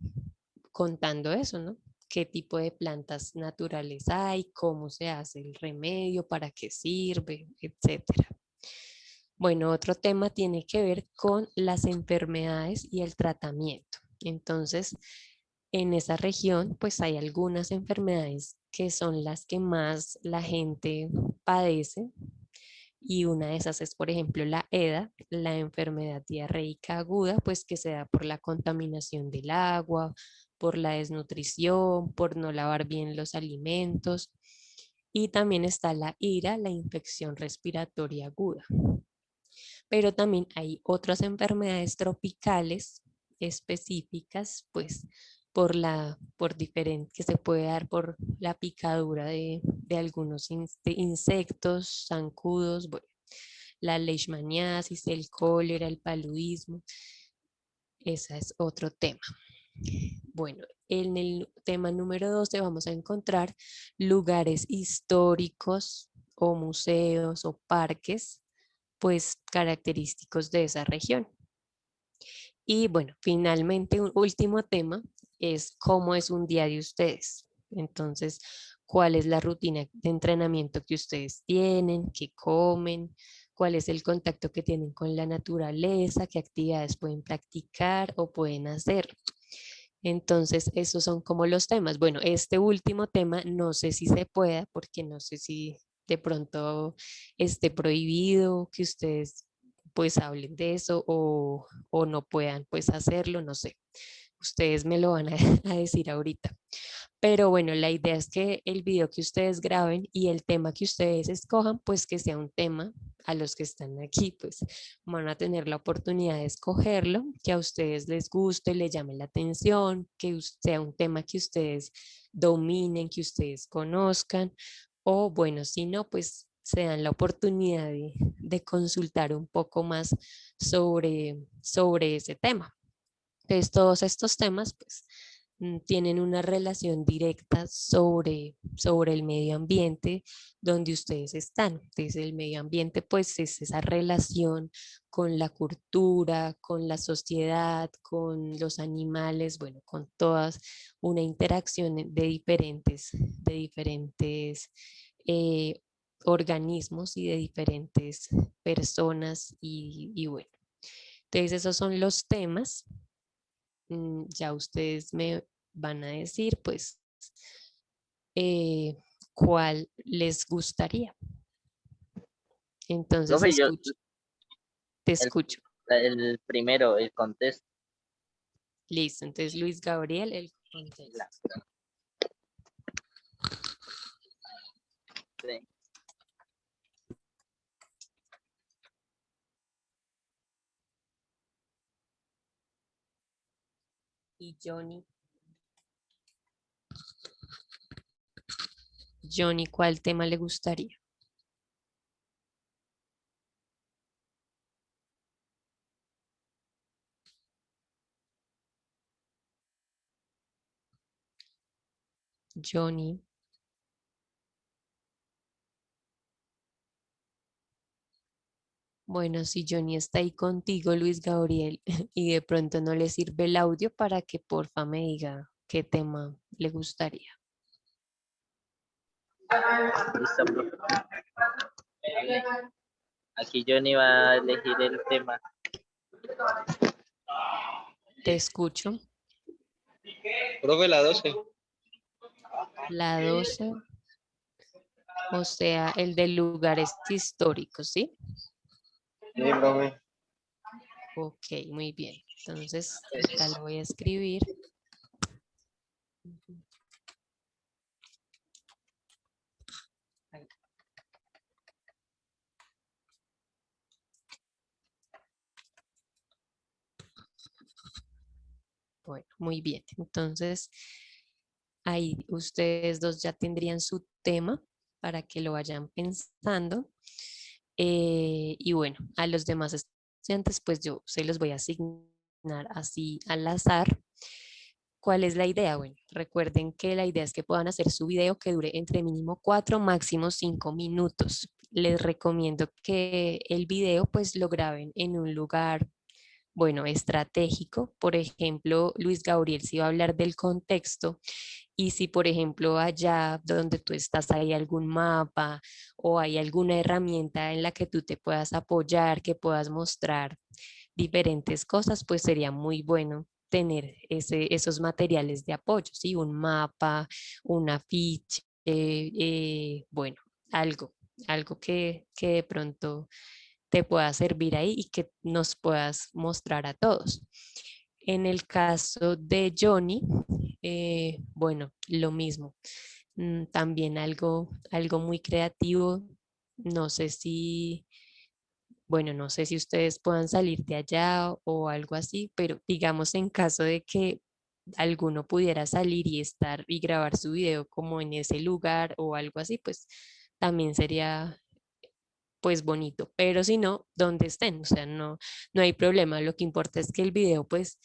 contando eso, ¿no? ¿Qué tipo de plantas naturales hay? ¿Cómo se hace el remedio? ¿Para qué sirve? Etcétera. Bueno, otro tema tiene que ver con las enfermedades y el tratamiento. Entonces, en esa región, pues hay algunas enfermedades que son las que más la gente padece y una de esas es, por ejemplo, la EDA, la enfermedad diarreica aguda, pues que se da por la contaminación del agua, por la desnutrición, por no lavar bien los alimentos. Y también está la IRA, la infección respiratoria aguda. Pero también hay otras enfermedades tropicales específicas, pues por diferente, que se puede dar por la picadura de algunos insectos, zancudos, bueno, la leishmaniasis, el cólera, el paludismo, ese es otro tema. Bueno, en el tema número 12 vamos a encontrar lugares históricos o museos o parques pues característicos de esa región. Y bueno, finalmente un último tema es cómo es un día de ustedes. Entonces, ¿cuál es la rutina de entrenamiento que ustedes tienen? ¿Qué comen? ¿Cuál es el contacto que tienen con la naturaleza? ¿Qué actividades pueden practicar o pueden hacer? Entonces, esos son como los temas. Bueno, este último tema no sé si se pueda, porque no sé si de pronto esté prohibido que ustedes pues hablen de eso o no puedan pues hacerlo, no sé. Ustedes me lo van a, a decir ahorita. Pero bueno, la idea es que el video que ustedes graben y el tema que ustedes escojan, pues que sea un tema a los que están aquí, pues van a tener la oportunidad de escogerlo, que a ustedes les guste, les llame la atención, que sea un tema que ustedes dominen, que ustedes conozcan, o bueno, si no, pues se dan la oportunidad de consultar un poco más sobre ese tema. Entonces, todos estos temas, pues, tienen una relación directa sobre el medio ambiente donde ustedes están. Entonces, el medio ambiente, pues, es esa relación con la cultura, con la sociedad, con los animales, bueno, con todas una interacción de diferentes eh, organismos y de diferentes personas y bueno. Entonces esos son los temas. Ya ustedes me van a decir pues cuál les gustaría. Entonces Profe, yo, te el, escucho. el primero, el contexto. Listo, entonces Luis Gabriel, el contexto. Sí. Y Johnny. Johnny, ¿cuál tema le gustaría? Johnny. Bueno, si Johnny está ahí contigo, Luis Gabriel, y de pronto no le sirve el audio para que porfa me diga qué tema le gustaría. Listo, profe. Aquí Johnny va a elegir el tema. Te escucho. Profe, la 12. La 12, o sea, el de lugares históricos, ¿sí? Sí, profe. Ok, muy bien. Entonces, acá lo voy a escribir. Bueno, muy bien. Entonces, ahí ustedes dos ya tendrían su tema para que lo vayan pensando. Y bueno, a los demás estudiantes, pues yo se los voy a asignar así al azar. ¿Cuál es la idea? Bueno, recuerden que la idea es que puedan hacer su video que dure entre mínimo 4, máximo 5 minutos. Les recomiendo que el video pues lo graben en un lugar, bueno, estratégico. Por ejemplo, Luis Gabriel si va a hablar del contexto y si, por ejemplo, allá donde tú estás hay algún mapa o hay alguna herramienta en la que tú te puedas apoyar, que puedas mostrar diferentes cosas, pues sería muy bueno tener esos materiales de apoyo, ¿sí? Un mapa, un afiche, bueno, algo, algo que de pronto te pueda servir ahí y que nos puedas mostrar a todos. En el caso de Johnny, bueno, lo mismo. También algo muy creativo. No sé si, bueno, no sé si ustedes puedan salir de allá o algo así, pero digamos en caso de que alguno pudiera salir y estar y grabar su video como en ese lugar o algo así, pues también sería pues bonito, pero si no, donde estén, o sea, no hay problema, lo que importa es que el video pues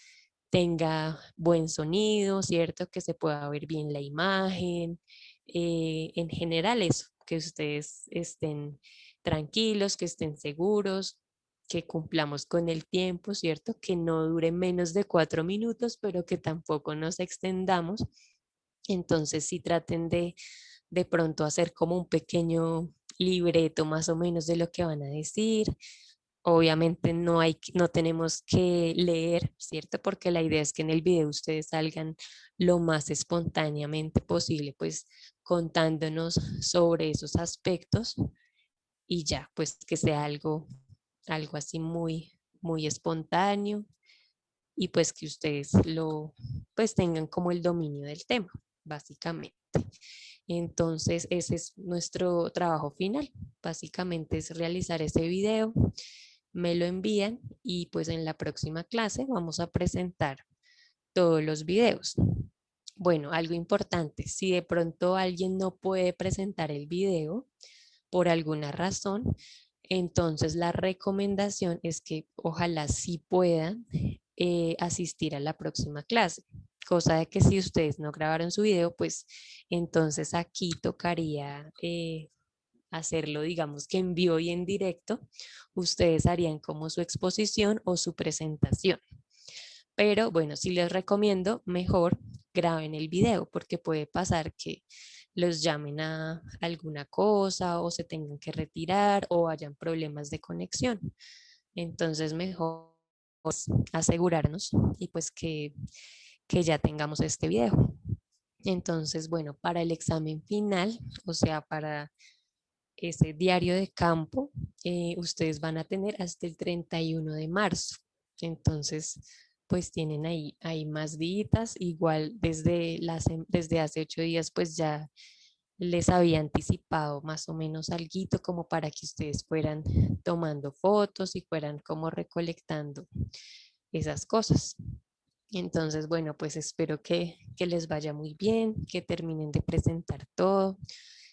tenga buen sonido, ¿cierto? Que se pueda ver bien la imagen, en general eso, que ustedes estén tranquilos, que estén seguros, que cumplamos con el tiempo, ¿cierto? Que no dure menos de 4 minutos, pero que tampoco nos extendamos. Entonces, sí traten de pronto hacer como un pequeño libreto más o menos de lo que van a decir. Obviamente no tenemos que leer, ¿cierto? Porque la idea es que en el video ustedes salgan lo más espontáneamente posible, pues contándonos sobre esos aspectos y ya, pues que sea algo así muy espontáneo y pues que ustedes pues tengan como el dominio del tema, básicamente. Entonces, ese es nuestro trabajo final. Básicamente es realizar ese video, me lo envían y pues en la próxima clase vamos a presentar todos los videos. Bueno, algo importante, si de pronto alguien no puede presentar el video por alguna razón, entonces la recomendación es que ojalá sí puedan asistir a la próxima clase. Cosa de que si ustedes no grabaron su video, pues entonces aquí tocaría hacerlo, digamos que en vivo y en directo. Ustedes harían como su exposición o su presentación. Pero bueno, sí les recomiendo mejor graben el video porque puede pasar que los llamen a alguna cosa o se tengan que retirar o hayan problemas de conexión. Entonces mejor asegurarnos y pues que ya tengamos este video. Entonces, bueno, para el examen final, o sea, para ese diario de campo, ustedes van a tener hasta el 31 de marzo. Entonces, pues tienen ahí más días. Igual desde hace 8 días, pues ya les había anticipado más o menos alguito como para que ustedes fueran tomando fotos y fueran como recolectando esas cosas. Entonces, bueno, pues espero que les vaya muy bien, que terminen de presentar todo.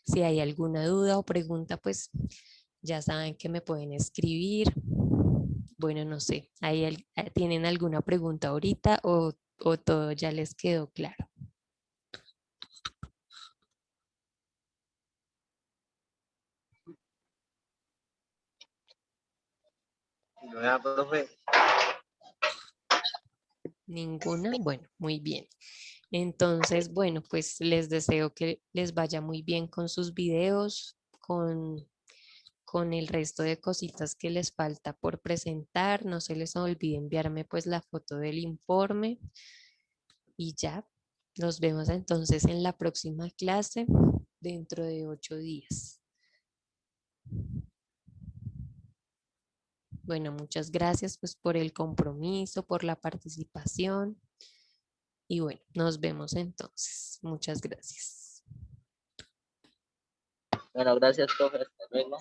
Si hay alguna duda o pregunta, pues ya saben que me pueden escribir. Bueno, no sé, ¿tienen alguna pregunta ahorita o todo ya les quedó claro? Vea, profe. Ninguna. Bueno, muy bien. Entonces, bueno, pues les deseo que les vaya muy bien con sus videos, con el resto de cositas que les falta por presentar. No se les olvide enviarme pues la foto del informe y ya. Nos vemos entonces en la próxima clase dentro de 8 días. Bueno, muchas gracias pues por el compromiso, por la participación. Y bueno, nos vemos entonces. Muchas gracias. Bueno, gracias, profe. Hasta luego.